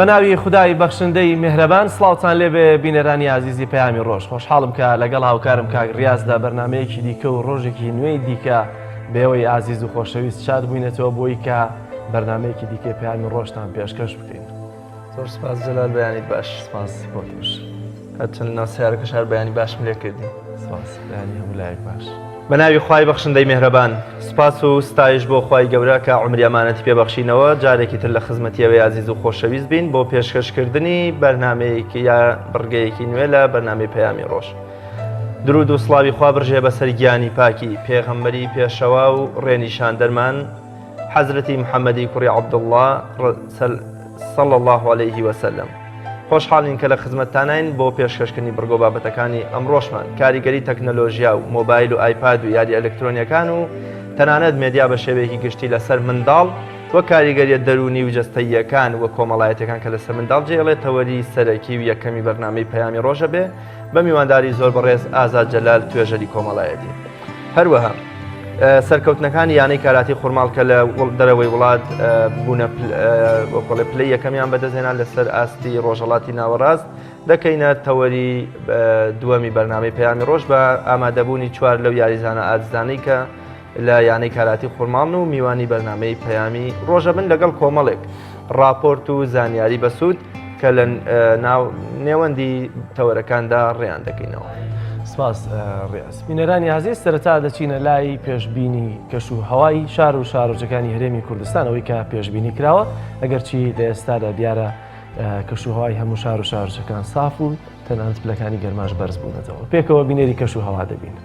بەناوی خودای بەخشندەی میهرەبان سڵاوتان لێبێ بینەرانی عزیزی پەیامی ڕۆژ خۆشحاڵم کە لەگەڵ هاوکارم کاک ڕیازدا بەرنامەیەکی دیکە و ڕۆژێکی نوێی دیکە بێەوەی عزیز و خۆشەویست شاد بووینەتەوە بۆی کە بەرنامەیەکی دیکە پەیامی ڕۆژتان پێشکەش بکەین. زۆر سپاس جەلال بەیانی باش. سپاس بۆ توش. هەرچەند ناسیارەکەش هەر بەیانی باشم لێ کردی. سپاس بەیانی هەموو لایەک باش. بەناوی خوای بەخشندەی میهرەبان سپاس و ستایش بۆ خوای گەورە کە عومری ئەمانەتی پێبەخشینەوە جارێکی تر لە خزمەتیەوەی عزیز و خۆشەویست بین بۆ پێشکەشکردنی بەرنامەیەکی یا بڕگەیەکی نوێ لە بەرنامەی پەیامی ڕۆژ. درود و سڵاوی خوا بڕژێ بەسەر گیانی پاکی پێغەمبەری پێشەوا و ڕێنیشان دەرمان حەزرەتی محەممەدی کوڕی عەبدوڵڵا صلی الله عليه وسلم. خۆشحاڵین کە لە خزمەتتانین بۆ پێشکەشکردنی بڕگۆ بابەتەکانی ئەمڕۆشمان کاریگەری تەکنەلۆژیا و مۆبایل و ئایپاد و یاری ئەلکترۆنیەکان و تەنانەت مێدیا بە شێوەیەکی گشتی لەسەر منداڵ وە کاریگەریە دەرونی و جەستەییەکان و کۆمەڵایەتەکان کە لەسەر منداڵ جێڵێتەوەری سەرەکی و یەکەمی بەرنامەی پەیامی ڕۆژە بێ بە میوانداری زۆر بەڕێز ئازاد جەلال توێژەری کۆمەڵایەتی. هەروەها سەرکەوتنەکانی یانەی کاراتی خورماڵ کە لە دەرەوەی وڵات بوونە وەکۆڵێ پلەی یەکەمیان بەدەستهێنا لەسەر ئاستی ڕۆژهەڵاتی ناوەڕاست دەکەینە تەوەری دووەمی بەرنامەی پەیامی ڕۆژ بە ئامادەبوونی چوار لەو یاریزانە ئاجزانەی کە لە یانەی کاراتی خورماڵن و میوانی بەرنامەی پەیامی ڕۆژە بن لەگەڵ کۆمەڵێک ڕاپۆرت و زانیاری بەسوود کە لە نێوەندی تەوەرەکاندا ڕێیان دەکەینەوە. سپاس ڕێز. بینەرانی عزیز سەرەتا دەچینە لای پێشبینی کەش و هەوای شار و شارۆچەکانی هەرێمی کوردستان ئەوەی کە پێشبینی کراوە ئەگەرچی لە ئێستادا دیارە کەش و هەوای هەموو شار و شارۆچەکان ساف و تەنانەت پلەکانی گەرماش بەرز بوونەتەوە. پێکەوە بینێری کەش و هەوا دەبین.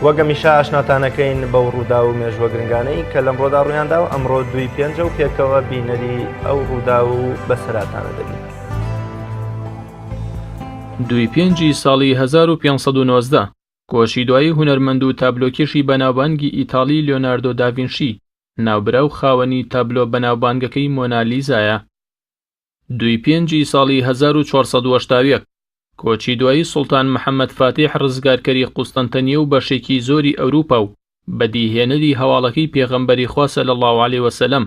وەگە میشا ئاشناتانەکەین بەو ڕوودا و مێژوە گرنگانەی کە لەم ڕۆدا ڕوویاندا و ئەمڕۆ 2/5 و پێکەوە بینەری ئەو ڕوودا و بەسەراتانە دەبین. 2/5 ساڵی 1519 کۆشی دوایی هونەرمەند و تابلۆکێشی بەناوبانگی ئیتاڵی لیۆناردۆ داڤینشی ناوبرا و خاوەنی تابلۆ بەناوبانگەکەی مۆنالیزایە. 2/5 ساڵی 1481 کۆچی دوایی سوڵتان محەممەد فاتیح ڕزگارکەری قوستەنتەنیە و بەشێکی زۆری ئەوروپا و بەدیهێنەری هەواڵەکەی پێغەمبەری خوا صلی الله عليه وسلم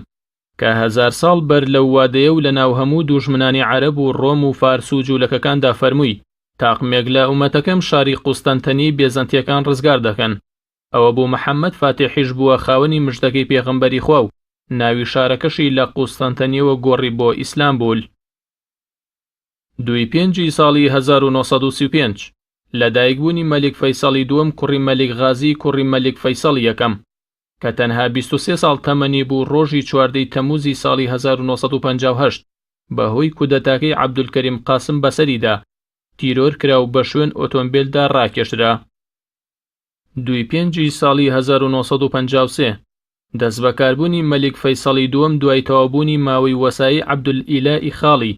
کە 1000 ساڵ بەر لەو وادەیە و لە ناو هەموو دوژمنانی عەرەب و ڕۆم و فارس و جوولەکەکاندا فەرمووی تاقمێک لە ئومەتەکەم شاری قوستەنتەنی بێزەنتیەکان ڕزگار دەکەن. ئەوە بوو محەممەد فاتیحیش بووە خاوەنی مژدەکەی پێغەمبەری خوا و ناوی شارەکەشی لە قوستەنتەنیەوە گۆڕی بۆ ئیسلام بوول. 2/5 ساڵی 1935 لەدایکبوونی مەلیک فەیسەڵی دووەم کوڕی مەلیک غازی کوڕی مەلیک فەیسەڵی یەکەم کە تەنها 23 ساڵ تەمەنی بوو ڕۆژی 14 تەموزی ساڵی 1958 بەهۆی کودەتاکەی عەبدولکەریم قاسم بەسەریدا تیرۆر کرا و بە شوێن ئۆتۆمبیلدا ڕاکێشرا. 2/5 ساڵی 1953 دەست بەکاربوونی مەلیک فەیسەڵی دووەم دوای تەوابوونی ماوەی وەسایی عەبدولئیلائی خاڵی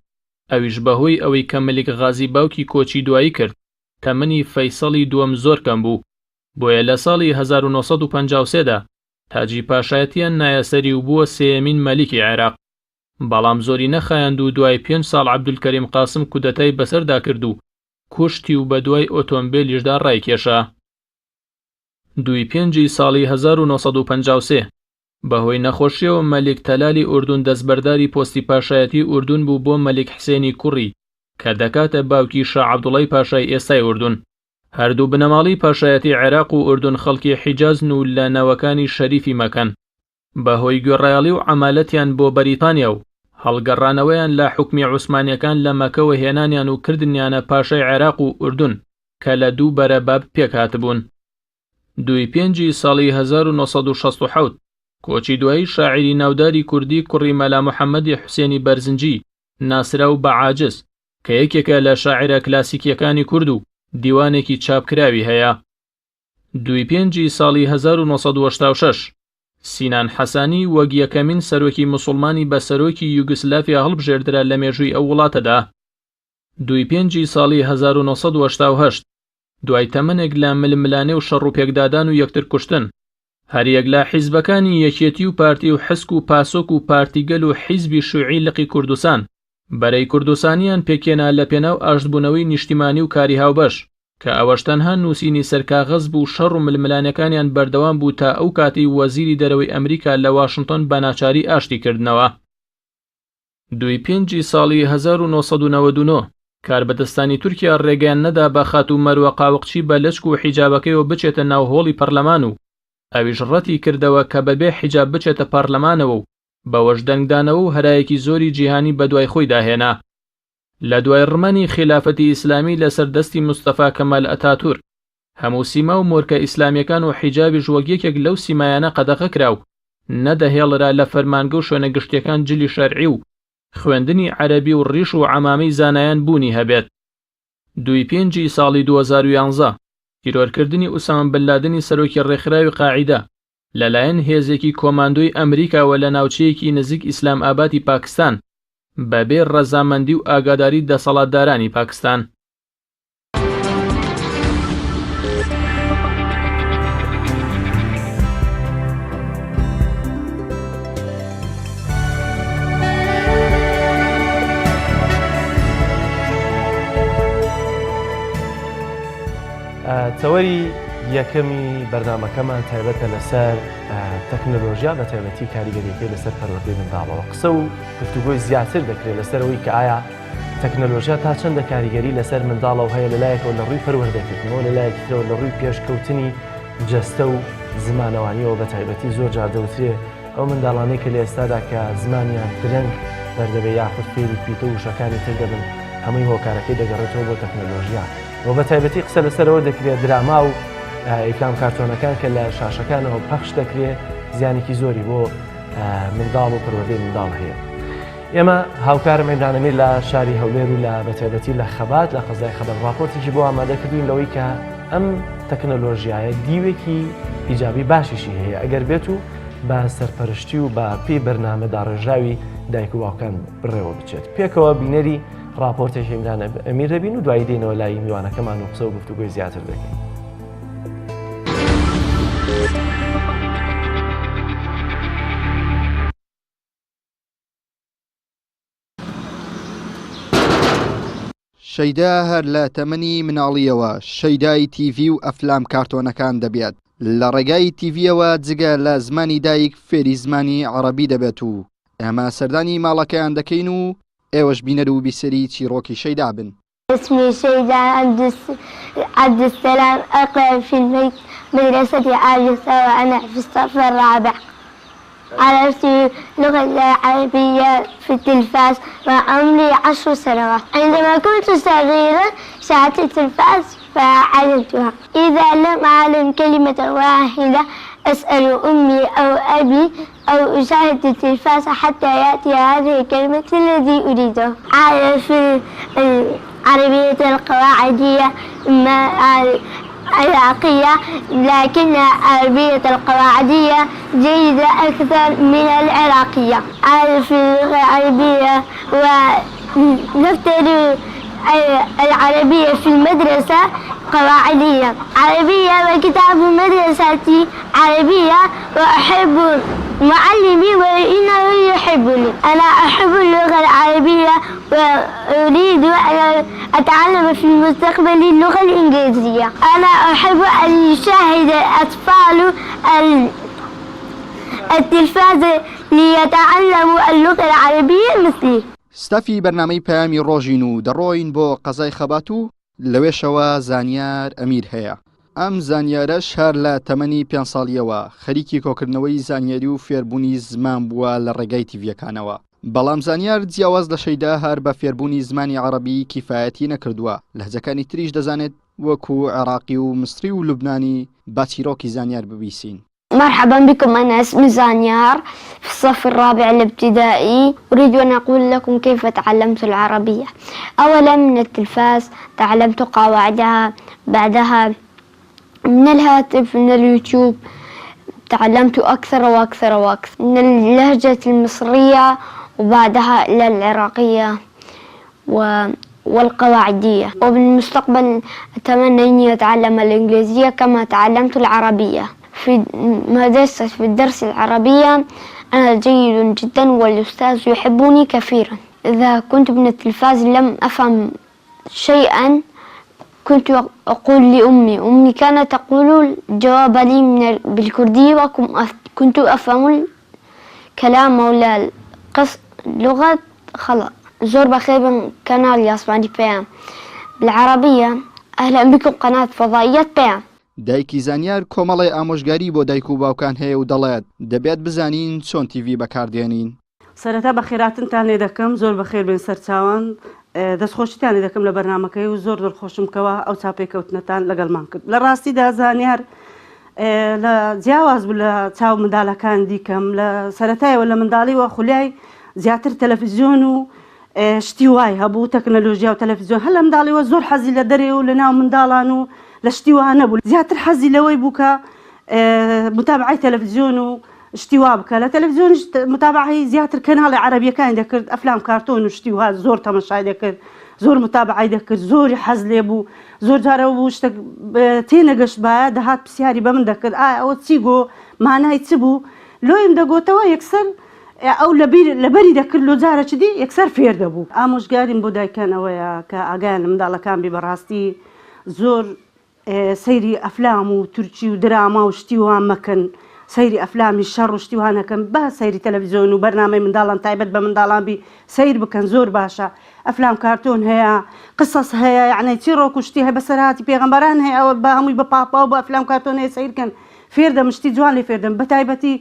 ئەویش بەهۆی ئەوەی کە مەلیک غازی باوکی کۆچی دوایی کرد تەمەنی فەیسەڵی دووەم زۆر کەم بوو بۆیە لە ساڵی 1953 دا تاجی پاشایەتیان نایەسەری و بووە سێیەمین مەلیکی عێراق. بەڵام زۆری نەخایاند و دوای 5 ساڵ عەبدولکەریم قاسم کودەتای بەسەردا کرد و کوشتی و بە دوای ئۆتۆمبیلیشدا ڕایکێشا. 2 پێنجی ساڵی 1953 بەهۆی نەخۆشیەوە مەلیک تەلالی ئوردون دەستبەرداری پۆستی پاشایەتی ئوردون بوو بۆ مەلیک حسێنی کوڕی کە دەکاتە باوکی شا عەبدوڵای پاشای ئێستای ئوردون. هەردوو بنەماڵی پاشایەتی عێراق و ئوردون خەڵکی حیجازن و لە ناوەکانی شەریفی مەکەن. بەهۆی گوێڕایەڵی و عەمالەتیان بۆ بەریتانیا و هەڵگەڕانەوەیان لە حوکمی عوسمانیەکان لە مەکەوە هێنانیان و کردنیانە پاشای عێراق و ئوردون کە لە دوو بەرەباب پێک هاتبوون. 2 پێنجی ساڵی 1967 کۆچی دوایی شاعیری ناوداری کوردی کوڕی مەلا محەممەدی حوسێنی بەرزنجی ناسرا و بەعاجز کە یەکێکە لە شاعیرە کلاسیکیەکانی کورد و دیوانێکی چاپکراوی هەیە. 2 پێنجی ساڵی 1986 سینان حەسانی وەک یەکەمین سەرۆکی موسڵمانی بە سەرۆکی یوگسلافیا هەڵبژێردرا لە مێژووی ئەو وڵاتەدا. 2 پێنجی ساڵی 1970 دوای تەمەنێک لە ململانێ و شەڕ و پێکدادان و یەکتر کوشتن هەریەک لە حیزبەکانی یەکێتی و پارتی و حسک و پاسۆک و پارتیگەل و حیزبی شوعی لقی کوردستان بەرەی کوردستانیان پێکێنا لە پێناو ئاشتبوونەوەی نیشتیمانی و کاری هاوبەش کە ئەوەش تەنها نووسینی سەرکاغەز بوو. شەڕ و ململانەکانیان بەردەوام بوو تا ئەو کاتی وەزیری دەرەوەی ئەمریکا لە واشنگتن بە ناچاری ئاشتی کردنەوە. 2 پێنجی ساڵی 1999 کاربەدەستانی تورکیا ڕێگەیان نەدا بە خات و مەروە قاوەقچی بە لەچک و حیجابەکەیەوە بچێتە ناو هۆڵی پەرلەمان و ئەویش ڕەتی کردەوە کە بەبێ حیجاب بچێتە پەرلەمانەوە و بەوەش دەنگدانەوە و هەرایەکی زۆری جیهانی بەدوای خۆی داهێنا. لە دوای ڕمەنی خلافەتی ئیسلامی لەسەر دەستی مستەفا کەمال ئەتاتورک هەموو سیما و مۆرکە ئیسلامیەکان و حیجابیش وەک یەکێک لەو سیمایانە قەدەغە کرا و نەدەهێڵرا لە فەرمانگە و شوێنە گشتیەکان جلی شەرعی و خوێندنی عەرەبی و ڕیش و عەمامەی زانایان بوونی هەبێت. 2 پێنجی ساڵی 2011 تیرۆرکردنی ئوسامە بن لادنی سەرۆکی ڕێکخراوی قاعیدە لەلایەن هێزێکی کۆماندۆی ئەمریکاوە لە ناوچەیەکی نزیک ئیسلام ئابادی پاکستان بەبێ ڕەزامەندی و ئاگاداری دەسەڵاتدارانی پاکستان. تەوەری یەکەمی بەرنامەکەمان تایبەتە لەسەر تەکنۆلۆژیا بە تایبەتی کاریگەریەکەی لەسەر پەروەردەی منداڵەوە. قسە و گفتوگۆی زیاتر دەکرێت لەسەرەوەی کە ئایا تەکنۆلۆژیا تا چەندە کاریگەری لەسەر منداڵەوە هەیە لەلایەکەوە لە ڕووی پەروەردەکردنەوە لەلایەکیترەوە لە ڕووی پێشکەوتنی جەستە و زمانەوانیەوە بە تایبەتی زۆر جار دەوترێ ئەو منداڵانەی کە لە ئێستادا کە زمانیان درەنگ بەردەبێ یاخود فێری پیتە و وشەکانی تر دەبن هەمووی هۆکارەکەی دەگەڕێتەوە بۆ تەکنۆلۆژیا و بە تایبەتی قسە لەسەرەوە دەکرێت دراما و ئیکام کارتۆنەکان کە لە شاشەکانەوە پەخش دەکرێت زیانێکی زۆری بۆ منداڵ و پەروەردەی منداڵ هەیە. ئێمە هاوکارم عیمران ئەمیر لە شاری هەولێر و لە بە تایبەتی لە خەبات لە قەزای خەبەت ڕاپۆرتێکی بۆ ئامادەکردوین لەوەی کە ئەم تەکنۆلۆژیایە دیوێکی ئیجابی باشیشی هەیە ئەگەر بێت و بە سەرپەرشتی و بە پێی بەرنامەدا ڕێژاوی دایک و باوکان بڕێوە بچێت. پێکەوە بینەری راپۆرتێکی عیمران ئەمیر دەبین و دوایی دێنەوە لای میوانەکەمان و قسە و گفتوگۆی زیاتر دەکەین. شەیدا هەر لە تەمەنی مناڵیەوە شەیدای تیڤی و ئەفلام کارتۆنەکان دەبێت. لە ڕێگای تیڤیەوە جگە لە زمانی دایک فێری زمانی عەرەبی دەبێت و ئێمە سەردانی ماڵەکەیان دەکەین و ئێوەش بینەر و بیسەری چیرۆکی شەیدا بن. اسمي شيدا عبد السلام أقرأ في مدرسة عاجزة وأنا في الصف الرابع. عرفت اللغة العربية في التلفاز وعمري 10 سنوات. عندما كنت صغيرة شاهدت التلفاز فعلمتها. إذا لم أعلم كلمة واحدة أسأل أمي أو أبي أو أشاهد التلفاز حتى يأتي هذه الكلمة الذي أريده. أعرف العربية القواعدية ما العراقية لكن العربية القواعدية جيدة أكثر من العراقية. أعرف اللغة العربية ونفترض العربية في المدرسة قواعدية عربية وكتاب المدرسة مدرستي عربية وأحب معلمي وإنه يحبني. أنا أحب اللغة العربية وأريد أن أتعلم في المستقبل اللغة الإنجليزية. أنا أحب أن يشاهد الأطفال التلفاز ليتعلموا اللغة العربية مثلي. ستافی بەرنامەی پەیامی ڕۆژین و دەڕۆین بۆ قەزای خەبات و لەوێشەوە زانیار ئەمیر هەیە. ئەم زانیارەش هەر لە تەمەنی 5 ساڵیەوە خەریکی کۆکردنەوەی زانیاری و فێربوونی زمان بووە لە ڕێگای تیڤیەکانەوە. بەڵام زانیار جیاواز لە شەیدا هەر بە فێربوونی زمانی عەرەبی کیفایەتی نەکردووە، لەهجەکانی تریش دەزانێت وەکو عێراقی و مصری و لوبنانی با چیرۆکی زانیار ببیسین. مرحبا بكم، أنا اسمي زانيار في الصف الرابع الابتدائي. أريد أن أقول لكم كيف تعلمت العربية. أولا من التلفاز تعلمت قواعدها، بعدها من الهاتف، من اليوتيوب تعلمت أكثر وأكثر وأكثر، من اللهجة المصرية وبعدها إلى العراقية والقواعدية. وبالمستقبل أتمنى أني أتعلم الإنجليزية كما تعلمت العربية. في الدرس العربية أنا جيد جدا والأستاذ يحبني كثيرا. إذا كنت من التلفاز لم أفهم شيئا كنت أقول لأمي كانت تقول جواب لي بالكردية وكنت أفهم الكلام ولا اللغة خلاص. زور بخير من قناة ياسماني بيام بالعربية. أهلا بكم قناة فضائية بيام. دایکی زانیار کۆمەڵی ئامۆژگاری بۆ دایک و باوکان هەیە و دەڵێت دەبێت بزانین چۆن تیڤی بەکاردێنین. سەرەتا بەخێراتنتان لێ دەکەم، زۆر بەخێر بێن سەرچاوان، دەستخۆشیتان لێ دەکەم لە بەرنامەکەی و زۆر دڵخۆشمکەوە ئەو چاپێکەوتنەتان لەگەڵمان کرد. لە ڕاستیدا زانیار لە جیاواز بوو لە چاو منداڵەکان دیکەم، لە سەرەتایەوە لە منداڵیوە خولیای زیاتر تەلەڤیزیۆن و شتی وای هەبوو، تەکنەلۆژیا و تەلەڤیزیۆن. هەر لە منداڵیوە زۆر حەزی لە دەرێ و لە ناو منداڵان و لە شتی وا نەبوو، زیاتر حەزی لەوەی بوو کە متابعەی تەلەڤیزیۆن و شتی وا بکە. لە تەلەڤیزیۆنیش متابعەی زیاتر کەناڵی عەرەبیەکانی دەکرد، ئەفلام کارتۆن و شتی وها زۆر تەماشای دەکرد، زۆر متابعەی دەکرد، زۆری حەز لێ بوو. زۆر جارەوە بوو شتێک تێنەگەشت بایە دەهات پرسیاری بە من دەکرد، ئەوە چی گۆ، مانای چ بوو؟ لۆیم دەگۆتەوە یەکسەر ئەو لەبەری دەکرد، لۆ جارە چ دی یەکسەر فێر دەبوو. ئامۆژگاریم بۆ دایکانەوەیە کە ئاگایان لە منداڵەکان بێ بەڕاستی زۆر سەیری ئەفلام و تورکی و دراما و شتی وان مەکەن، سەیری ئەفلامی شەڕ و شتی وان نەکەن، با سەیری تەلەڤیزیۆن و بەرنامەی منداڵان تایبەت بە منداڵان بی سەیر بکەن، زۆر باشە. ئەفلام کارتۆن هەیە، قسەس هەیە، یعنی چیرۆک و شتی هەیە، بەسەرهاتی پێغەمبەران هەیە، ئەوە بە هەمووی بە پاپا و بە ئەفلام کارتۆن هەیە سەیرکەن، فێردەم شتی جوان لێ فێردەم، بە تایبەتی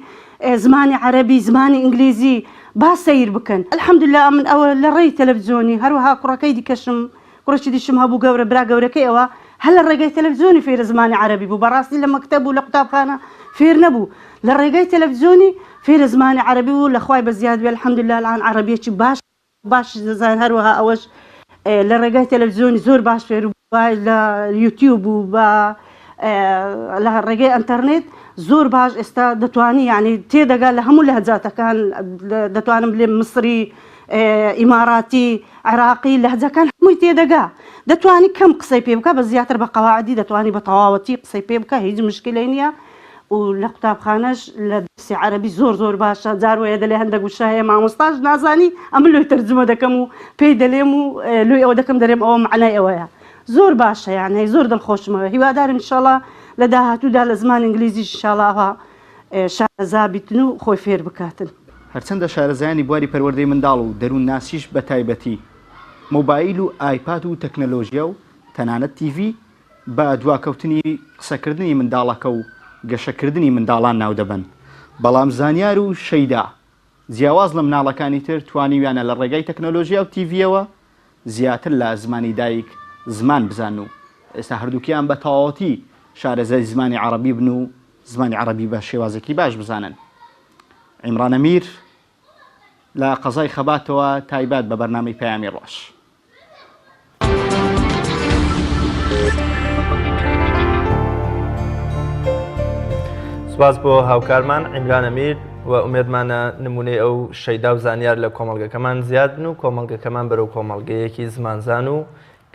زمانی عەرەبی، زمانی ئینگلیزی با سەیر بکەن. الحەمدوللا من ئەوە لە ڕێی تەلەڤیزیۆنی هەروەها کوڕەکەی دیکەشم، کوڕێکی دیشم هەبوو گەورە، برا گەورەکەی ئەوە هەل لە ڕێگەی تەلەڤیزیۆنی فێرە زمانی عەرەبی بوو، بەڕاستی لە مەکتەب و لە قوتابخانە فێر نەبوو، لە ڕێگەی تەلەڤیزیۆنی فێرە زمانی عەرەبی بوو. لەخوای بەزیاد بێ الحەمدوللا الان عەرەبیەکی باش دەزانێت، هەروەها ئەوەش لە ڕێگای تەلەڤیزیۆنی زۆر باش فێر بوو، لە یوتیوب و بە لە ڕێگەی ئەنتەرنێت زۆر باش ئێستا دەتوانی، یعنی تێدەگا لە هەموو لەهجاتەکان، دەتوانم بڵێم مصری، ئیماراتی، عێراقی، لەهجەکان هەمووی تێدەگا، دەتوانی کەم قسەی پێ بکە، بە زیاتر بە قەواعدی دەتوانی بە تەواوەتی قسەی پێ بکە، هیچ مشکلەی نییە. و لە قوتابخانەش لە دەرسی عەرەبی زۆر باشە، جاروەیە دەلێ هەندێک وشە هەیە مامۆستاش نازانی، ئەمە لۆی تەرجمە دەکەم و پێی دەلێم و لۆی ئەوە دەکەم، دەرێم ئەوە معنای ئەوەیە، زۆر باشە، یعنی زۆر دڵخۆشمەوە. هیوادارم ئینشاڵڵا لە داهاتوودا لە زمانی ئینگلیزیش ئینشاڵڵا شارەزا بیتن و خۆی فێر بکاتن. هەرچەندە شارەزایانی بواری پەروەردەی منداڵ و دەروون ناسیش بە تایبەتی مۆبایل و ئایپاد و تەکنەلۆژیا و تەنانەت تیڤی بە دواکەوتنی قسەکردنی منداڵەکە و گەشەکردنی منداڵان ناو دەبن. بەڵام زانیار و شەیدا جیاواز لە مناڵەکانی تر توانیویانە لە ڕێگای تەکنەلۆژیا و تیڤیەوە زیاتر لە زمانی دایک زمان بزان و ئێستا هەردووکیان بە تەواوەتی شارەزای زمانی عەرەبی بن و زمانی عەرەبی بە شێوازێکی باش بزانن. عیمران ئەمیر لە قەزای خەباتەوە تایبەت بە بەرنامەی پەیامی ڕۆژ. سوپاس بۆ هاوکارمان عیمران ئەمیر و ئومێدمانە نمونەی ئەو شەیدا و زانیار لە کۆمەڵگەکەمان زیاد بن و کۆمەڵگەکەمان بەرەو کۆمەڵگەیەکی زمانزان و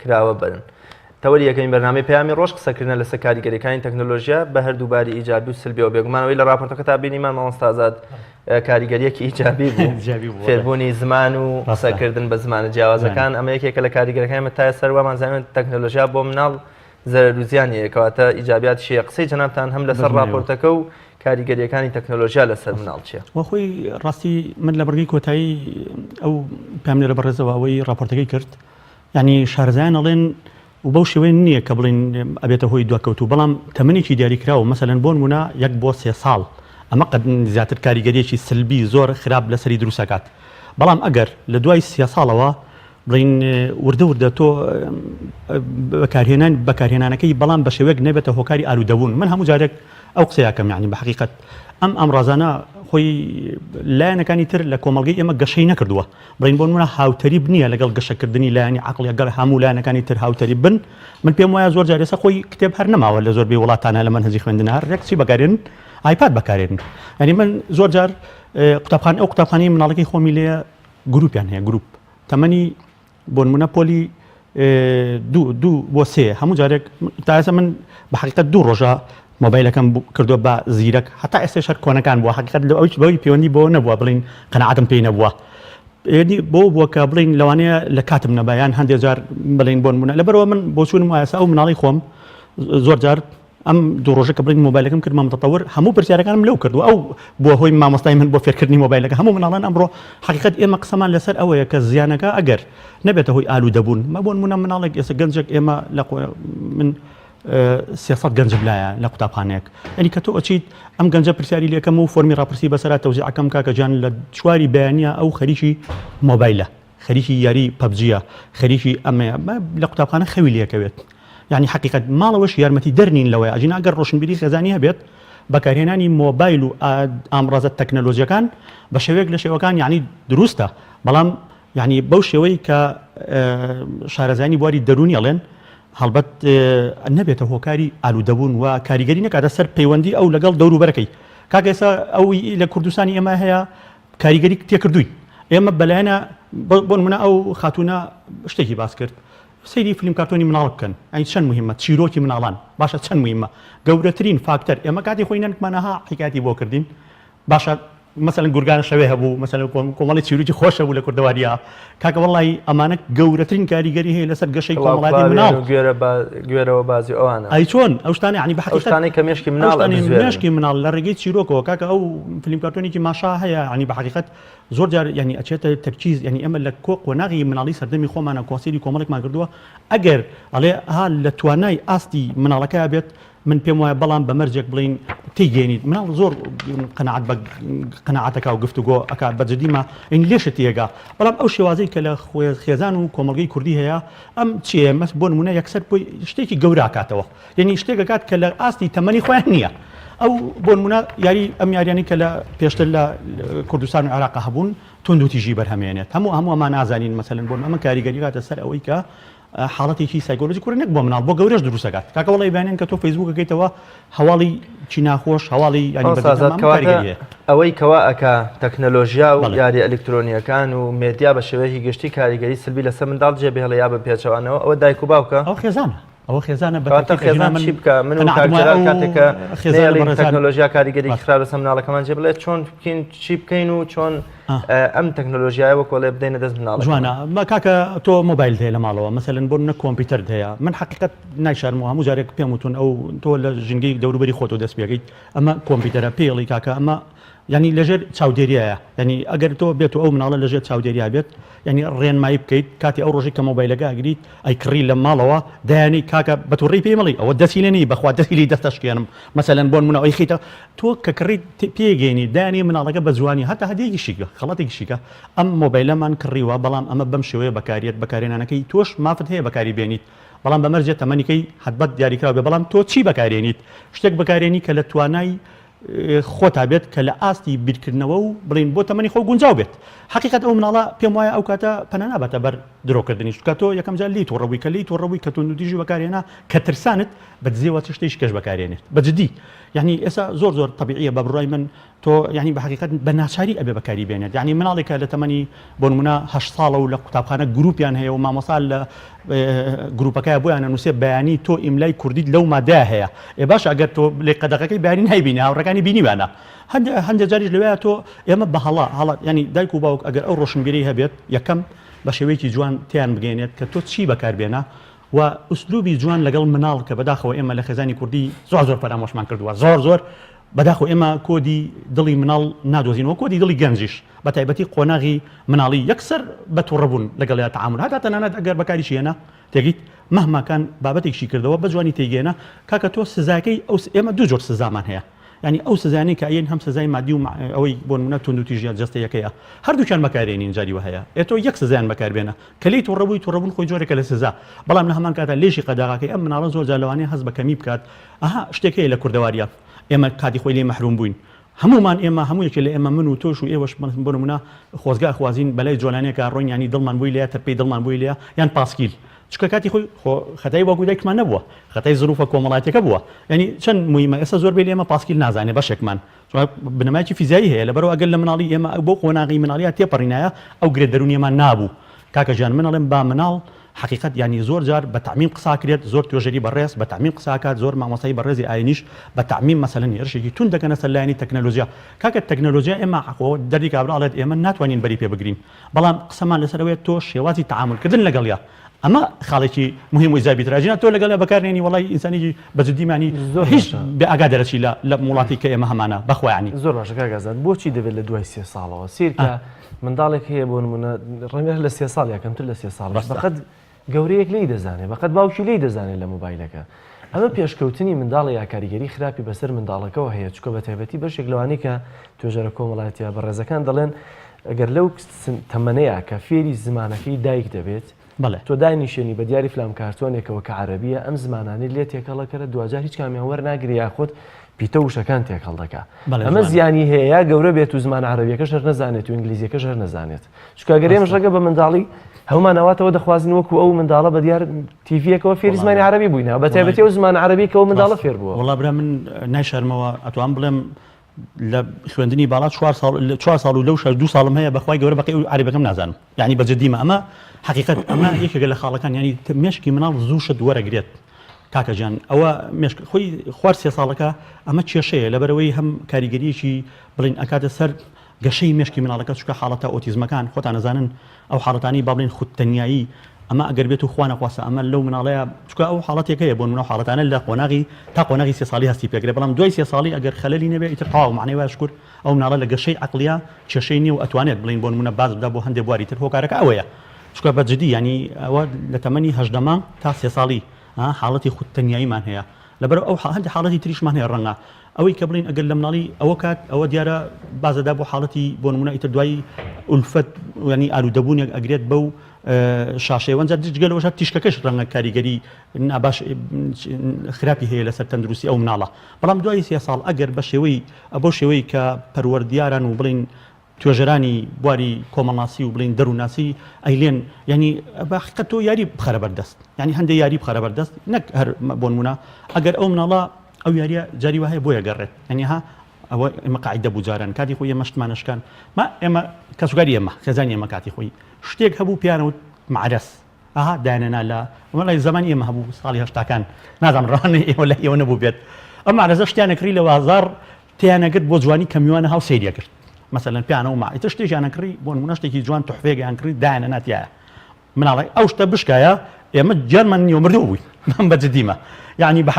کراوە برن. تەوەری یەکەمین بەرنامەی پەیامی ڕۆژ قسەکردنە لەسەر کاریگەریەکانی تەکنۆلۆژیا بە هەردووباری ئیجابی و سلبیەوە بێگومانەوەی لە راپۆرتەکە تا بینیمان مامۆستا ئازاد کاریگەریەکی ئیجابی بوو فێربوونی زمان و قسەکردن بە زمانە جیاوازەکان ئەمە یەکێکە لە کاریگەریەکانی تا ئێستا وامان زانێت تەکنۆلۆژیا بۆ مناڵ زەرەرزیانی کەواتە ئیجابیات شیە قسەی جەنابتان هەم لەسەر راپۆرتەکە و کاریگەریەکانی تەکنۆلۆژیا لەسەر مناڵ چیە؟ وەخۆی ڕاستی من لە بەرگەی کۆتایی ئەو پێم لێرە بەڕێزەوە ئەوەی راپۆرتەکەی کرد ینی شارەزایان ئەڵێن و بەو شێوەیە نییە کە بڵین ئەبێتە هۆی دواکەوت و بەڵام تەمەنێکی دیاریکراوە مەسەلەن بۆ نمونە 1 بۆ 3 ساڵ ئەمە قەت زیاتر کاریگەریەکی سلبی زۆر خراپ لەسەری دروستەکات بەڵام ئەگەر لە دوای 3 ساڵەوە بڵین وردە تۆ بەکارهێنانەکەی بەڵام بە شێوەیەک نەبێتە هۆکاری ئالوودەبوون من هەموو جارێک ئەو قسەیەکەم یعنی بە حقیقەت ئەم ئەمڕازانە خۆی لایەنەکانی تر لە کۆمەڵگەی ئێمە گەشەی نەکردووە بڵین بۆ نمونە هاوتەریب نییە لەگەڵ گەشەکردنی لایەنی عەقڵی ئەگەر هەموو لایەنەکانی تر هاوتەریب بن من پێم وایە زۆر جار ئێستا خۆی کتێب هەر نەماوە لە زۆربەی وڵاتانە لە منهەجی خوێندنە هەر ڕێکسی بەکارێن ئایپاد بەکارێن ینی من زۆر جار ئەو قوتابخانەی مناڵەکەی خۆمی لێ گروپیان هەیە گروپ تەمەنی بۆ نمونە پۆلی 2 بۆ 3 هەموو جارێک تا ئێستا من بە حقیقەت 2 ڕۆژە مۆبایلەکەم کردووە بە زیرەک هەتا ئێستا شەر کۆنەکان بووە حقیقەت لە ئەوی بەوەی پەیوەندی بۆ نەبووە بڵین قەنەعەتم پێی نەبووە بۆ بووە کە بڵین لەوانەیە لە کاتم نەبایان هەندێک جار بڵین بۆ نمونە لەبەرەوە من بۆ چوونم وایە ئەو مناڵی خۆم زۆر جار ئەم 2 ڕۆژە کە بڵین مۆبایلەکەم کردمە متەتەور هەموو پرسیارەکانم لەو کردووە ئەو بۆ هۆی مامۆستای من بۆ فێرکردنی مۆبایلەکە هەموو مناڵان ئەمڕۆ حقیقەت ئێمە قسەمان لەسەر ئەوەیە کە زیانەکە ئەگەر نەبێتە هۆی ئالوودەبوون مە بۆ نمونە مناڵێک ئێستا گەنجێک ئێمە لە من 300 گەنج لایە لە قوتابخانەیەک ئەنی کە تۆ ئەچیت ئەم گەنجە پرسیاری لێکەم و فۆرمی ڕاپرسی بەسەرا تەوزیعەکەم کاکە جان لە چواری بەیانیە ئەو خەریکی مۆبایلە خەریکی یاری پەبجیە خەریکی ئەمەیە لە قوتابخانە خەوی لێکەوێت یعنی حقیقەت ماڵەوەش یارمەتی دەرنین لەوەی ئەجین ئەگەر ڕۆشنبیری خێزانی هەبێت بەکارهێنانی مۆبایل و ئامڕازە تەکنۆلۆژیەکان بە شێوەیەک لە شێوەکان یعنی دروستە بەڵام یعنی بەو شێوەی کە شارەزانی بواری دەرونی ئەڵێن هەڵبەت نەبێتە هۆکاری ئالوودەبوون و کاریگەری نەکاتە سەر پەیوەندی ئەو لەگەڵ دەوروبەرەکەی کاکە ئێستا ئەوی لە کوردستانی ئێمە هەیە کاریگەری تێکردووی ئێمە بەلایەنە بۆ نمونە ئەو خاتونە شتێکی باس کرد سەیری فیلم کارتۆنی مناڵ بکەن ئەی چەند مهمە چیرۆکی مناڵان باشە چەند مهمە گەورەترین فاکتەر ئێمە کاتی خۆی نەنکمانەها حکایەتی بۆ کردین باشە مثلا گورگان شەوێ هەبوو مثلا کۆمەڵی چیرۆکی خۆشە بوو لە کوردەواریە کاکە وەڵی ئەمانە گەورەترین کاریگەری هەیە لەسەر گەشەی کۆمەڵاتی مناڵ گوێرەوە بازی ئەوانە ئەی چۆن ئەو شتانە ینی بە حقیقەت کە مێشکی مناڵ مێشکی مناڵ لە ڕێگەی چیرۆکەوە کاکە ئەو فیلم کارتۆنێکی ماشا هەیە ینی بە حقیقەت زۆر جار ینی ئەچێتە تەرکیز ینی ئەمە لە قۆناغی مناڵی سەردەمی خۆمانە کۆنسیلی کۆمەڵێکمان کردووە ئەگەر ئەڵێ ها لە توانای ئاستی مناڵەکە بێت من پێم وایە بەڵام بە مەرجێک بڵین تێگەێنیت مناڵ زۆر قەنەعەتەکە و گفتوگۆ ئەکات بەجددیمە ئین لێشت تێگا بەڵام ئەو شێوازەی کە لە خێزان و کۆمەڵگەی کوردی هەیە ئەم چیە مەس بۆ نمونە یەکسەر بۆی شتێکی گەوراکاتەوە یعنی شتێکەکات کە لە ئاستی تەمەنی خۆیان نییە ئەو بۆ نمونە یاری ئەم یاریانی کە لە پێشتر لە کوردستان و عێراق هەبوون تۆند و تیژی بەرهەمێنێت هەموو ئەمان نازانین مەسەلەن بۆ ئەمە کاریگەری کاتە سەر ئەوەی کە حاڵەتێکی سایکۆلۆژی کوڕ نەک بۆ مناڵ بۆ گەورەش دروستەکات کاکە وەڵی بەیانێن کە تۆ فەیسبووکەکەیتەوە هەواڵی چی ناخۆش هەواڵی ئەوەی کەوا ئەکا تەکنەلۆژیا و یاری ئەلکترۆنیەکان و مێدیا بە شێوەیەکی گشتی کاریگەری سلبی لەسەر منداڵ جێبێڵە یا بە پێچەوانەوە ئەوە دایک و باوکە ئەو خێزانە ئەوە خێزانە خێزان چی بکە من کاتێکە تەکنۆلۆژیا کاریگەری خراپ لەسەر مناڵەکەمان جێ بڵێت چۆن بکەین چی بکەین و چۆن ئەم تەکنۆلۆژیایەوە کۆڵێ بدەینە دەست مناڵ جوانە کاکە تۆ مۆبایل هەیە لە ماڵەوە مەسەلەن بۆ منە کۆمپیوتەر هەیە من حقیقت نایشارمەوە هەموو جارێک پێم وتون ئەو تۆ لە ژنگی دەوروبەری خۆت و دەست پێگەیت ئەمە کۆمپیوتەرە پێڵی کاکە ئەمە ینی لەژێر چاودێریایە ینی ئەگەر تۆ بێت و ئەو مناڵە لەژێر چاودێریا بێت ینی ڕێنمایی بکەیت کاتی ئەو ڕۆژی کە مۆبایلەکە ئەگریت ئەی کڕی لە ماڵەوە دایانی کاکە بە تووڕی پێمەڵی ئەوە دەستی لێنی بەخوا دەستی دەستەشکێنم مەسەلەن بۆن منە ئەوی خیتە تۆ کە کڕیت پێگەینی دایانی مناڵەکە بە جوانی هەتا هەدێکی شیکە خەڵەتێکی شیکە ئەم مۆبایلەمان کڕیوە بەڵام ئەمە بەم شێوەیە بەکاریت بەکارێنانەکەی تۆش مافت هەیە بەکاری بێنیت بەڵام بەمەرجێت تەمەنیکەی حتبەت دیاریکراوە بێ بەڵام تۆ چی بەکارێنیت شتێک بەکارێنی کە لە توانای خۆتا بێت کە لە ئاستی بیرکردنەوە و بڵین بۆ تەمەنی خۆ گونجاو بێت حقیقت ئەو مناڵە پێم وایە ئەو کاتە پەنە نابەتە بەر درۆکردنی چکە تۆ یەکەم جار لی تۆڕەوی کە لی تۆڕەوی کە تۆ نودیژی بەکارێنا کە ترسانت بە دزێوە چ شتێکی کەش بەکارێنێت بەجددی یعنی ئێستا زۆر طبیعیە بە بڕای من تۆ ینی بە حقیقت بە ناچاری ئەبێ بەکاری بێنێت ینی مناڵێکە لە تەمەنی بۆ نمونە 8 ساڵە و لە قوتابخانە گروپیان هەیە و مامۆسا لە گروپەکەی بۆیان نووسێ بەیانی تۆ ئیملای کوردیت لەو مادە هەیە باش ئەگەر تۆ لێ قەدەقەکەی بەیانی نایبینی هاوڕەکانی بینیوانە هەندێک جاریش لەوەیە تۆ ئێمە بە هەڵا ینی دایک و باوک ئەگەر ئەو ڕۆشنبیری هەبێت یەکەم بە شێوەیەکی جوان تیان بگەێنێت کە تۆ چی بەکاربێنە و ئوسلوبی جوان لەگەڵ مناڵ کە بەداخەوە ئێمە لە خێزانی کوردی زۆر پەرامۆشمان کردووە زۆر بەداخۆ ئێمە کۆدی دڵی مناڵ نادۆزینەوە کۆدی دڵی گەنجیش بە تایبەتی قۆناغی مناڵی یەکسەر بە تووڕەبوون لەگەڵ یا تعامل هەتا تەنانەت ئەگەر بەکاریشی هێنا تێگیت مەهماکان بابەتێکشی کردەوە بە جوانی تێگەێنە کاکە تۆ سزاکەی ئێمە دوو جۆر سزامان هەیە ینی ئەو سزانەی کە ئەین هەم سزای مادی و ئەوەی بۆ نمونە تونند و تیژیان جەستەیەکەیە هەردووکیان بەکارێنین جاریوە هەیە تۆ یەک سزایان بەکاربێنە کەلی تووڕەبوون خۆی جۆرێکە لە سزا بەڵام لە هەمان کاتە لێشی قەداغاکەی ئەم مناڵە زۆر جالەوانەیە هەست بە کەمی بکات ئەها شتێکەیە لە کوردەواریە ئێمە کاتی خۆی لێ مەحروم بووین هەمومان ئێمە هەموویەکە لە ئێمە من و تۆش و ئێوەش بۆ نمونە خۆزگا خوازین بەلای جۆلانێکە ڕۆین ینی دڵمان بووی لێ تەپەی دڵمان بووی لێ یان پاسکیل چکە کاتی خۆی خەتای وەکو دایکمان نەبووە خەتای زروفە کۆمەڵاتێکە بووە ینی چەند مویمە ئێستا زۆر بێ لێ ئێمە پاسکیل نازانێ بەشێکمان بنەمایکی فیزیایی هەیە لەبەرەوە ئەگەر لە مناڵی ئێمە بۆ قۆناغی مناڵیە تێپەڕینایە ئەو گرێ دەرونیەمان نابوو کاکە جان منەڵێم با مناڵ حقیقت ینی زۆر جار بە تعمیم قساکرێت زۆر توێژەری بەڕێز بە تعمیم قساکات زۆر مامۆسایی بەڕێزی ئاینیش بە تعمیم مەسەلەن هێرشێکی تون دەکەنە سەر لایەنی تەکنەلۆژیا کاکە تەکنەلۆژیا ئێمە دەردی کابراڵێت ئێمە ناتوانین بەری پێ بگرین بەڵام قسەمان لەسەرەوەی تۆ شێوازی تعاملکردن لەگەڵیا ئەمە خاڵێکی مهم و ئیزابی تراژینە تۆ لەگەڵ بەکارێنی وڵی ئینسانێکی بەجددیمانی هیچ بێ ئاگا دەرەچی لە وڵاتی کە ئێمە هەمانە بەخۆیانی زۆر باشە کاگازات بۆچی دەبێت لە دوای 3 ساڵەوە سیرکە منداڵێک هەیە بۆ نمونە ڕەنگە لە 3 ساڵ یاکەمتر لە 3 ساڵ بەقەت گەورەیەک لی دەزانێت بەقەت باوکی لی دەزانێت لە موبایلەکە ئەمە پێشکەوتنی منداڵە یا کاریگەری خراپی بەسەر منداڵەکەەوە هەیە چکە بە تایبەتی بەشێک لەوانەیە کە توێژەرە کۆمەڵایەتیە بەڕێزەکان دەڵێن ئەگەر لەو تەمەنەیە کە فێری زمانەکەی دایک دەبێت تۆ دانیشێنی بە دیاری فلام کارتۆنێکەوە کە عەرەبیە ئەم زمانانەی لێ تێکەڵەکەرە دوجار هیچ کامیان وەرناگری یاخود پیتە وشەکان تێکەڵ دەکا ئەمە زیانی هەیە گەورە بێت و زمان عەرەبیەکەش هەر نەزانێت و ئینگلیزیەکەش هەر نەزانێت چکە ئەگەر ئێمە ڕەگە بە منداڵی هەمومانەواتەوە دەخوازن وەکو ئەو منداڵە بە دیار تیڤیەکەوە فێری زمانی عەرەبی بووینەوە بە تایبەتی ئەو زمان عەرەبیکەوە منداڵە فێر بووە وەڵا برا من نایشەرمەوە ئەتوان بڵێم لە خوێندنی باڵات 4 ساڵ و لەو 2 ساڵم هەیە بەخوای گەورە بەقی عەرەبەکەم نازانم یعنی بەجددیمە ئەمە حقیقت ئەمە یەکێکە لە خاڵەکان ینی مێشکی مناڵ زوو شت وەرەگرێت کاکە جان ئەوە خۆی خوار 3 ساڵەکە ئەمە کێشەیە لەبەرەوەی هەم کاریگەریەکی بڵین ئەکاتە سەر گەشەی مێشکی مناڵەکە چکە حاڵەتە ئۆتیزمەکان خۆتان نەزانن ئەو حاڵەتانی با بڵین خودتەنیایی ئەمە ئەگەر بێت و خوانە خواسە ئەمە لەو مناڵەیە چکە ئەو حاڵەتێکەیە بۆ منە حاڵەتانە لە قۆناغی تا قۆناغی 3 ساڵی هەستی پێگرێت بەڵام دوای 3 ساڵی ئەگەر خەلەلی نەبێت ئیتر تەواو معنەی وایە شکر ئەو مناڵە لە گەشەی عەقلیە کێشەی نییە و ئەتوانێت بڵین بۆ نمونە باز بدا بۆ هەندێک بواری تر هۆکارەکە ئەوەیە چکە بەجددی ینی ئەوە لە تەمەنی 18 مانگ تا 3 ساڵی حاڵەتی خودتەنیاییمان هەیە لەبەر ئەو هەندێک حاڵەتی تریشمان هەیە ڕەنگە ئەوەی کە بڵین ئەگەر لە مناڵی ئەوە کات ئەوە دیارە بازەدا بۆ حاڵەتی بۆ نمونە ئیتر دوایی ئولفەت ینی ئالوودەبوونێک ئەگرێت بەو شاشەوەنجا جگەلەوەش تیشکەکەش ڕەنگە کاریگەری ناباش خراپی هەیە لەسەر تەندروستی ئەو مناڵە بەڵام دوای 3 ساڵ ئەگەر بە شێوەی بۆ شێوەی کە پەروەردیاران و بڵین توێژەرانی بواری کۆمەڵناسی و بڵین دەرووناسی ئەیلێن ینی بەحقیقەت تۆ یاری بخەرە بەردەست ینی هەندێک یاری بخەرە بەردەست نەک هەر بۆ نمونە ئەگەر ئەو مناڵە ئەو یاریە جاری وهەیە بۆ یەگەڕێت ینی ها ئەوە ئێمە قاعیدە بوو جاران کاتی خۆی ئێمە شتمانەشکان ئێمە کەسوگاری ئێمە خێزانی ئێمە کاتی خۆی شتێک هەبوو پیانەوت معرەس ئاها دایانەنا لە وڵای زمانی ئێمە هەبوو ساڵی هەشتاکان نازانم ڕانێ ئێوە لە ئێوە نەبوو بێت ئەم معرەزە شتیانەکری لە وازار تیانەگرت بۆ جوانی کەمیوانە هاو سەیریە کرد مثلا پیانە و ما ئیتر شتێکیانەکری بۆ نمونە شتێکی جوان تحفێکیان کرد دایانە ناتیایە مناڵی ئەو شتە بشکایە ئێمە جەرمان نیوە مردوو بووین من بەجددیمە یعنی بە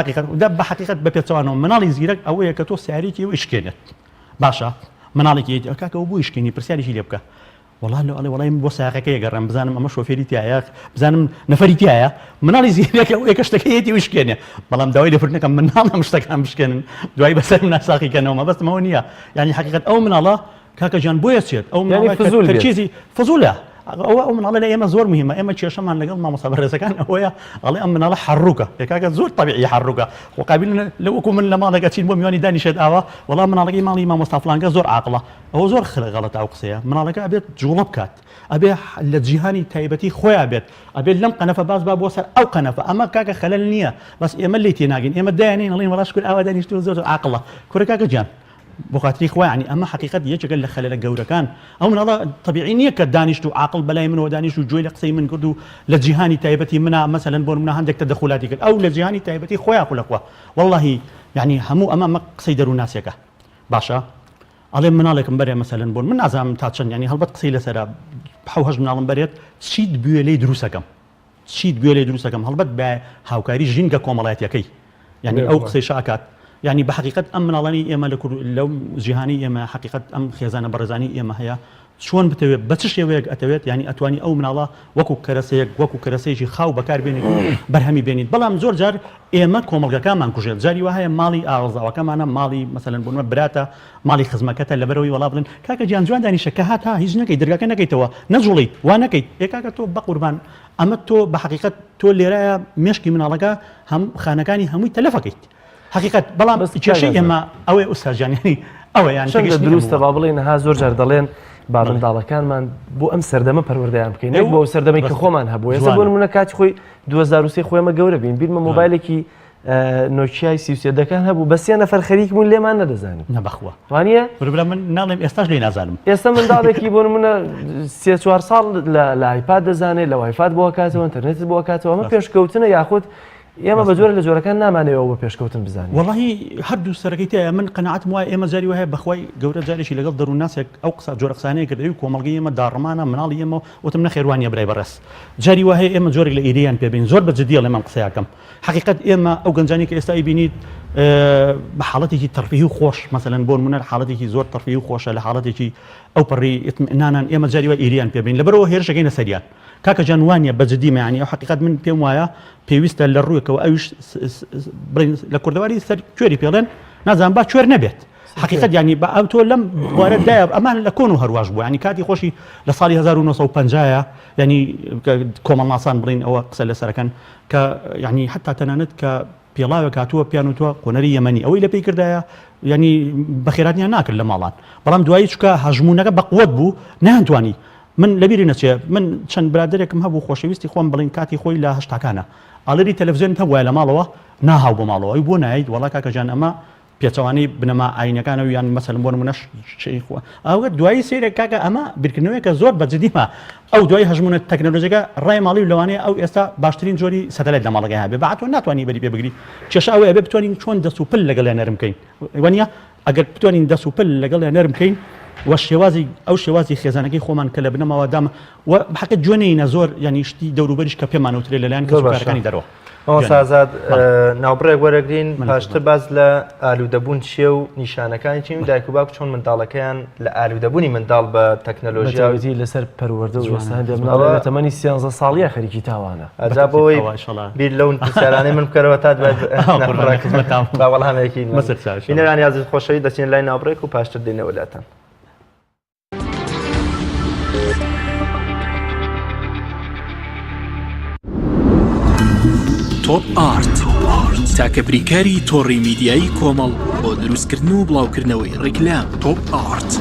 حقیقت بە پێچەوانەوە مناڵی زیرەک ئەوەیە کە تۆ سیارێکی ئەوە شکێنێت باشە مناڵێکی کاکەەوە بوو شکێنی پرسیاریشی لێ بکە وڵای بۆ ساقەکە گەڕم بزانم ئەمە شۆفێری تایە بزانم نەفەری تایە مناڵی زیرەک ئەوەیە کە شتەکەیەتی وشکێنێ بەڵام داوای لەفرنەکەم مناڵ ئەم شتەکان بشکێنن دوای بەسەر ناساقیکەنەوە بەستمەوە نییە یعنی حقیقت ئەو مناڵە کاکە جان بۆیە چێت ئەو چیزی فزولە ئەو مناڵە لە ئێمە زۆر مهمە ئێمە کێشەمان لەگەڵ مامۆستا بەڕێزەکان ئەوەیە ئەڵێ ئەم مناڵە حڕووکە کاکە زۆر طبیعی حڕووکە وقابل لە وەکو من لە ماڵێکە چین بۆ میوانی دانیشێت ئاوا وەڵام مناڵەکەی ماڵی مامۆستا فڵانکە زۆر عاقڵە ئەوە زۆر غەڵەتە ئەو قسەیە مناڵەکە ئەبێت جوڵە بکات ئەبێ لە جیهانی تایبەتی خۆیان بێت ئەبێت لەم قەنەفە باز با بۆ سەر ئەو قەنەفە ئەمە کاکە خەلەل نییە بەس ئێمە لی تێناگەین ئێمە دایانین ئەڵێن وەڵا شکر ئاوا دانیشتووە زۆر عاقڵە کورە کاکە جان بۆ خاتری خۆی ینی ئەمە حقیقت یەکێکە لە خەلە گەورەکان ئەو مناڵە طبیعی نییە کە دانیشت و عاقڵ بەلای منەوە دانیشت و گوێی لە قسەی من کرد و لە جیهانی تایبەتی منە مەسەلەن بۆ منە هەندێک تەدەخولاتی کرد ئەو لە جیهانی تایبەتی خۆیان خولەخوا واللهی یعنی هەموو ئەمە قسەی دەرووناسیەکە باشە ئەڵێ مناڵێکم بەرێ مەسەلەن بۆن من نازانم تا چەند ینی هەڵبەت قسەی لەسەرە حەوهەش مناڵم بەرێت چیت بوێ لێی دروستەکەم چیت بوێ لێ دروستەکەم هەڵبەت بە هاوکاری ژینگە کۆمەڵایەتەکەی یعنی ئەو قسەی شاکات يعني بحقيقة أم مناڵانی ئێمە لو جیهانی ئێمە حقیقت ئەم خێزانە بەڕێزانی ئێمە هەیە چۆن بتەوێت بە چ شێوەیەک ئەتەوێت ینی ئەتوانی ئەو مناڵە وەکو کەرەسەیەک وەکو کەرەسەیەکی خاو بەکار بێنێت بەرهەمی بێنیت بەڵام زۆر جار ئێمە کۆمەڵگەکانمان کوژێت جاری وهەیە ماڵی ئاڕزاوەکەمانە ماڵی مەسەلەن بۆ براتە ماڵی خزمەکەتە لەبەرەوەی وەڵا بڵێن کاکە گیان جوان دانیشە کە هات هیچ نەکەی دەرگاکە نەکەیتەوە نەجوڵی وا نەکەیت ئێکاکە تۆ بە قوربان ئەمە تۆ بە حقیقت تۆ لێرایە مێشکی مناڵەکە هەم خانەکانی هەمووی تەلەفەکەیت حقیقت بەڵام کێشەی ئێمە ئەوەی ئوستاژیانی ئەوە یان دروستە با بڵێن ها زۆر جار دەڵێن با منداڵەکانمان بۆ ئەم سەردەمە پەروەردەیان بکەین بۆ سەردەمەی کە خۆمان هەبوو ێستا بۆ نمونە کاتی خۆی 2023 خۆیمە گەورە بین بیرمە مۆبایلێکی نۆکیای 33 هەبوو بە 3 نەفەر خەریکمون لێمان نەدەزانین نەبەخوا وانە من ناڵێم ئێستاش لێ نازانم ئێستا منداڵێکی بۆ نمونە 3-4 ساڵ لە ئایپاد دەزانێت لە وایفات بۆ کاتەوە ئینتەرنێت بۆ کاتەوە ئەمە پێشکەوتنە یاخود ئێمە بە جۆرە لە جۆرەکان نامانەوە بە پێشکەوتن بزانین وڵی هەردوو سەرەکەی تایە من قەنەعەتم وایە ئێمە جاری وایە بەخوای گەورە جارێکی لەگەڵ دەروونناسێک ئەو قسە جۆرە قسانەیە کردەوەی کۆمەڵگەی ئێمە داڕمانە مناڵی ئێمە وتم نەخێوانیە برای بەڕێز جاری وایە ئێمە جۆرێک لە ئیریان پێبین زۆر بەجددیە لەمەم قسەیەکەم حقیقت ئێمە ئەو گەنجانی کە ئێستا بینیت بە حاڵەتێکی تەرفیهی و خۆش مەسەلەن بۆ نمونە حاڵەتێکی زۆر تەرفیهی و خۆشە لە حاڵەتێکی ئەو پەڕی ئیتمئینانان ئێمە جاری وای ئیریان پێبین لەبەرەوە هێرشەکەینە سەریان کاکە جانوانیە بەجددی معنی ئەو حقیقت من پێم وایە پێویستە لە ڕوویەکەوە ئەوش لە کوردەواری سەر کوێری پێڵێن نازان با کوێر نەبێت حقیقت ینی بە ئەو تۆ لەم وارەدایە ئەمان لە کۆن و هەرواش بوو ینی کاتی خۆشی لە ساڵی 1950 ینی کۆمەڵناسان بڵین ئەوە قسە لەسەرەکەن کە ینی حتا تەنانەت کە پێڵاوە کاتووە پیانوتوە قۆنەری یەمەنی ئەوەی لە پێی کردایە ینی بەخێراتیان ناکرد لە ماڵان بەڵام دوایی چکە هەژمونونەکە بەقوت بوو نەهانتوانی من لەبیری نەچێ من چەند برادێکم هەبوو خۆشەویستی خۆم بڵین کاتی خۆی لە هەشتاکانە ئاڵری تەلەڤیزیۆن هەبووە لە ماڵەوە ناهاو بۆ ماڵەوە ئەوی بۆ نایت وڵا کاکەجان ئەمە پێچەوانی بنەما ئاینەکانەوە یان مەسەلەن بۆ نمونەش شەیخوە ئەوە دوایی سێرێک کاکە ئەمە بیرکردنەوەیەکە زۆر بەجددیمە ئەو دوای هەژمونە تەکنۆلۆژیەکە ڕای ماڵی لەوانەیە ئەو ئێستا باشترین جۆری سەتەلایت لە ماڵەکەی هەبێ بەعاتۆ ناتوانانی بەری پێ بگری کێشە ئەوەیە بێ بتوانین چۆن دەست و پل لەگەڵ نەرم بکەین وانە ئەگەر بتوانین دەست و پل لەگەڵ نەرم بکەین و شێوازی ئەو شێوازی خێزانەکەی خۆمان کە لە بنەماوە دام و بەحقیقت جوێنەینە زۆر ینی شتی دەوروبەریش کە پێمانەوترێ لەلایەن کەسوکارەکانی دەرەوە سازاد ناوبڕێک وەرەگرین پاشتر باز لە ئالوودەبوون چیە و نیشانەکانی چین دایک و باوک چۆن منداڵەکەیان لە ئالوودەبوونی منداڵ بە تەکنەلۆژیاویزی لەسەر پەروەردە و مناڵە تەمەنی 13 ساڵیە خەریکی تاوانە ئەجابەوەی بیر لەون پرسیارانەی من بکەرەوە تا باوەڵامێکی بینەرانی یازت خۆشەوی دەچین لای ناوبڕێک و پاشتر دێنەوە لاتان تۆپ ئارت تاکە بریکاری تۆڕی میدیایی کۆمەڵ بۆ دروستکردن و بڵاوکردنەوەی ڕیکلام تۆپ ئارت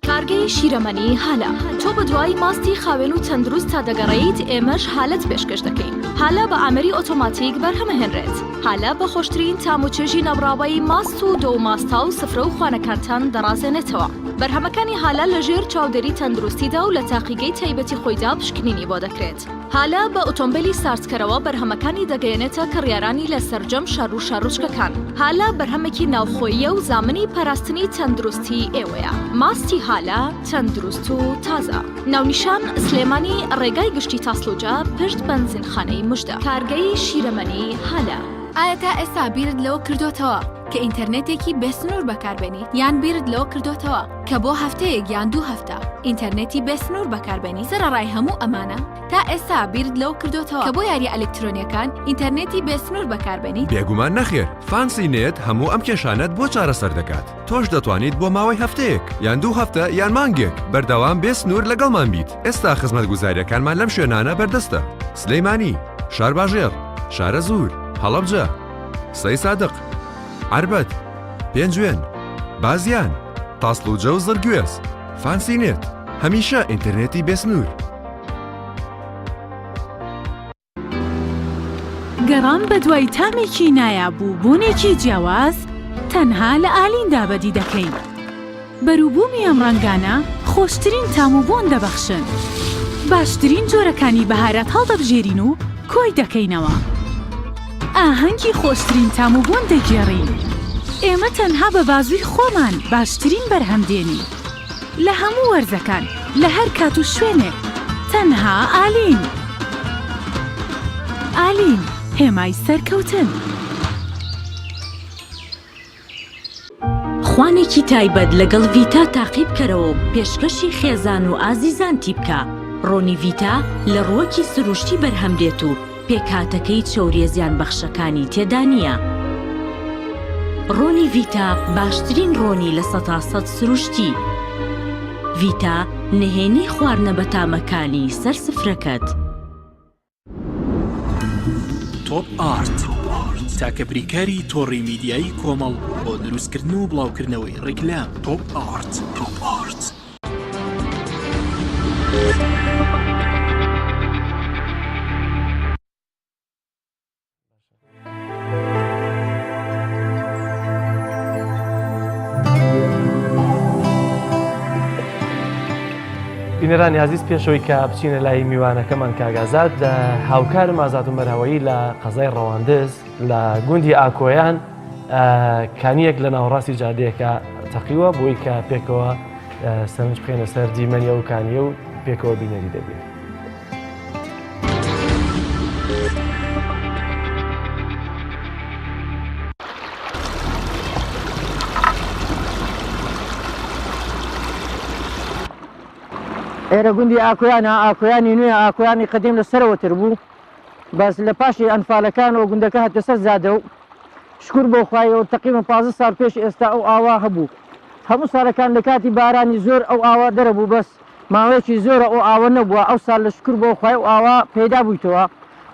کارگەی شیرەمەنی هالە تۆ بە دوای ماستی خاوێن و تەندروست تا دەگەڕێیت ئێمەش حالت پێشکەش دەکەین هالە بە ئامەری ئۆتۆماتیک بەرهەمەهێنرێت هالە بە خۆشترین تاموچێژی نەبراوەی ماست و دۆ ماستا و سفرە و خوانەکانتان دەڕازێنێتەوە بەرهەمەکانی هالە لە ژێر چاودێری تەندروستیدا و لە تاقیگەی تایبەتی خۆیدا پشکنینی بۆ دەکرێت هالە بە ئۆتۆمبیلی سارسکەرەوە بەرهەمەکانی دەگەیەنێتە کڕیارانی لە سەرجەم شار و شارۆچکەکان هالە بەرهەمێکی ناوخۆیە و زامنی پاراستنی تەندروستی ئێوەیە ماستی هالە تەندروست و تازە ناونیشان سلێمانی ڕێگای گشتی تاسلوجە پشت بەنزینخانەی مژدە کارگەی شیرەمەنی هالە ئایا تا ئێستا بیرت لەوە کردوتەوە کە ئینتەرنێتێکی بێسنوور بەکاربێنیت یان بیرت لەوە کردوتەوە کە بۆ هەفتەیەک یان 2 هەفتە ئینتەرنێتی بێسنوور بەکاربێنی سەرڕای هەموو ئەمانە تا ئێستا بیرت لەوە کردوتەوە کە بۆ یاری ئەلکترۆنیەکان ئینتەرنێتی بێسنوور بەکاربێنیت بێگومان نەخێر فانسی نێت هەموو ئەم کێشانەت بۆ چارەسەر دەکات تۆش دەتوانیت بۆ ماوەی هەفتەیەک یان 2 هەفتە یان مانگێک بەردەوام بێسنوور لەگەڵمان بیت ئێستا خزمەتگوزاریەکانمان لەم شوێنانە بەردەستە سلەیمانی شارباژێر شارە زوور هەڵەبجە سەی سادق عربەت پێنجوێن بازیان تاسلوجە و زرگوێز فانسینێت هەمیشە ئینتەرنێتی بێسنوور گەڕان بە دوای تامێکی نایابوو بوونێکی جیاواز تەنها لە ئالیندا بەدی دەکەی. بەرووبوومی ئەم ڕەنگانە خۆشترین تام و بۆن دەبەخشن. باشترین جۆرەکانی بەهارەت هەڵدەبژێرین و کۆی دەکەینەوە. ئاهەنگی خۆشترین تام و بۆن دەگێڕین. ئێمە تەنها بە بازووی خۆمان باشترین بەرهەم دێنی. لە هەموو وەرزەکان لە هەر کات و شوێنێک تەنها ئالین. ئالین هێمای سەرکەوتن. خوانێکی تایبەت لەگەڵ ڤیتا تاقیب کەرەوە پێشکەشی خێزان و ئازیزان تی بکە. ڕۆنی ڤیتا لە ڕووەکی سروشتی بەرهەم دێت و پێکاتەکەی چەوریە زیان بەخشەکانی تێدا نییە. ڕۆنی ڤیتا باشترین ڕۆنی لە 100% سروشتی. ڤیتا نهێنی خواردنە بەتامەکانی سەر سفرەکەت. تۆپ ئارت تاکە بریکاری تۆڕی میدیایی کۆمەڵ بۆ دروستکردن و بڵاوکردنەوەی ڕیکلام. تۆپ ئارت. بینەرانی عزیز پێشەوەی کە بچینە لای میوانەکەمان کاگازات هاوکارم ئازاد و مەرهەوەیی لە قەزای ڕەواندز لە گوندی ئاکۆیان کانیەک لە ناوەڕاستی جادەیەکە تەقیوە بۆی کە پێکەوە سەرنج بخێنە سەر دیمەنیە و کانیە و پێکەوە بینەری دەبێت. ئێرە گوندی ئاکۆیانە ئاکۆیانی نوێ ئاکۆیانی قەدیم لە سەرەوەتر بوو بەس لە پاشی ئەنفالەکانەوە گوندەکە هەتە سەر زادە و شکر بۆ خوایەوە تەقریباً 15 ساڵ پێش ئێستا ئەو ئاوا هەبوو. هەموو ساڵەکان لە کاتی بارانی زۆر ئەو ئاوا دەرەبوو بەس ماوەیەکی زۆرە ئەو ئاوە نەبووە. ئەو ساڵ لە شکر بۆ خوای ئەو ئاوا پەیدا بوویتەوە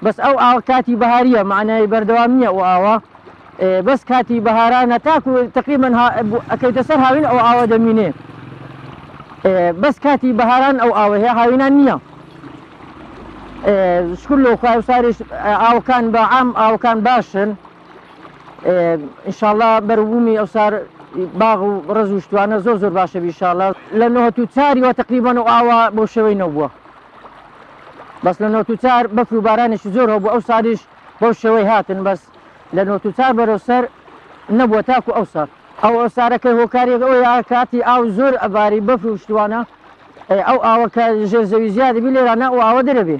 بەس ئەو ئاوا کاتی بەهاریە معنای بەردەوام نییە ئەو ئاوا بەس کاتی بەهارانە تاکو تقریباً ئەکەوتە سەر هاوین ئەو ئاوا دەمینێ بەس کاتی بەهاران ئەو ئاوە هەیە هاوینان نییە. شکر لەو خوای و ساریش ئاوەکان بە عام ئاوەکان باشن ئینشاءڵڵا بەروبوومی ئەو سار باغ و ڕز و شتوانە زۆر زۆر باشە ئینشاءڵڵا. لە 94ەوە تقریباً ئەو ئاوا بۆ شێوەی نەبووە بەس لە 94 بەفر و بارانێکی زۆر هەبوو ئەو ساریش بەو شێوەی هاتن بەس لە 94 بەرەوسەر نەبووە تاکو ئەو سار. ئەو سارەکەی هۆکارێک ئەوەیە کاتی ئاو زۆر ئەباری بەفر و شتوانە ئەو ئاوەکە ژێر زەوی زیادی بی لێرانە ئەو ئاوە دەرەبێ.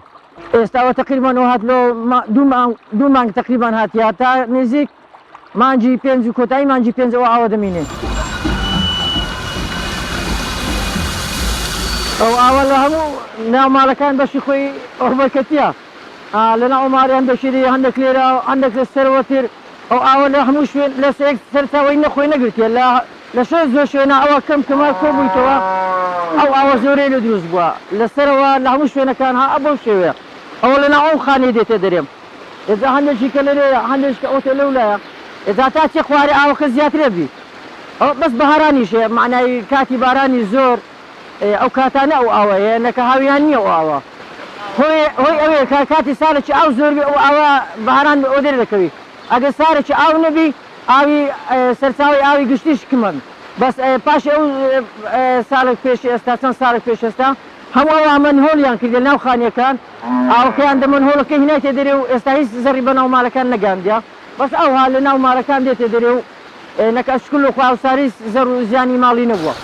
ئێستاوە تقریباً ئەو هات لە دوو مانگ تقریباً هاتیە تا نزیک مانجی 5 و کۆتایی مانجی 5 ئەو ئاوە دەمینێ. ئەو ئاوە لە هەموو ناوماڵەکان بەشی خۆی ئۆربەکەتیە لە ناوماریان دەشێری هەندێک لێرە هەندێک لە سەرەوەتر ئەو ئاوە لە هەموو شوێن لە سەرچاوی نەخۆی نەگرتێ لە شۆ زۆر شوێنە ئەوە کەم کەمە کۆبوویتەوە ئەو ئاوە زۆرەی لە دروست بووە لەسەرەوە لە هەموو شوێنەکان ها ئەبەو شێوەیە ئەوە لە ناو ئەو خانەی دێتە دەرێم ئێجا هەندێکی کە لەرێ هەندێک کە ئەوتە لەولایە ئێجا تا چێ خوارێ ئاوەکە زیاترێ بی ئەو بەس بەهارانیشێ معنای کاتی بارانی زۆر ئەو کاتانە ئەو ئاوەیە نەکە هاویان نییە ئەو ئاوە هۆی ئەوەیە کاتی ساڵێکی ئاو زۆر بی ئەو ئاوە بەهاران ئەو دەرێ دەکەوی ئەگەر سارێکی ئاو نەبی ئاوی سەرچاوی ئاوی گشتیش کمن بەس پاش ئەو ساڵێک پێش ئێستا چەند ساڵێک پێش ئێستا هەموو ئەوە منهۆڵیان کردە ناو خانیەکان ئاوەکەیان دەمنهۆڵەکە هینایتێ دەرێ و ئێستا هیچ زەڕی بە ناو ماڵەکان نەگاندیا بەس ئەوها لە ناو ماڵەکان دێتێ دەرێ و نەکە شکل و خوا و ساری زەر و زیانی ماڵی نەبووە.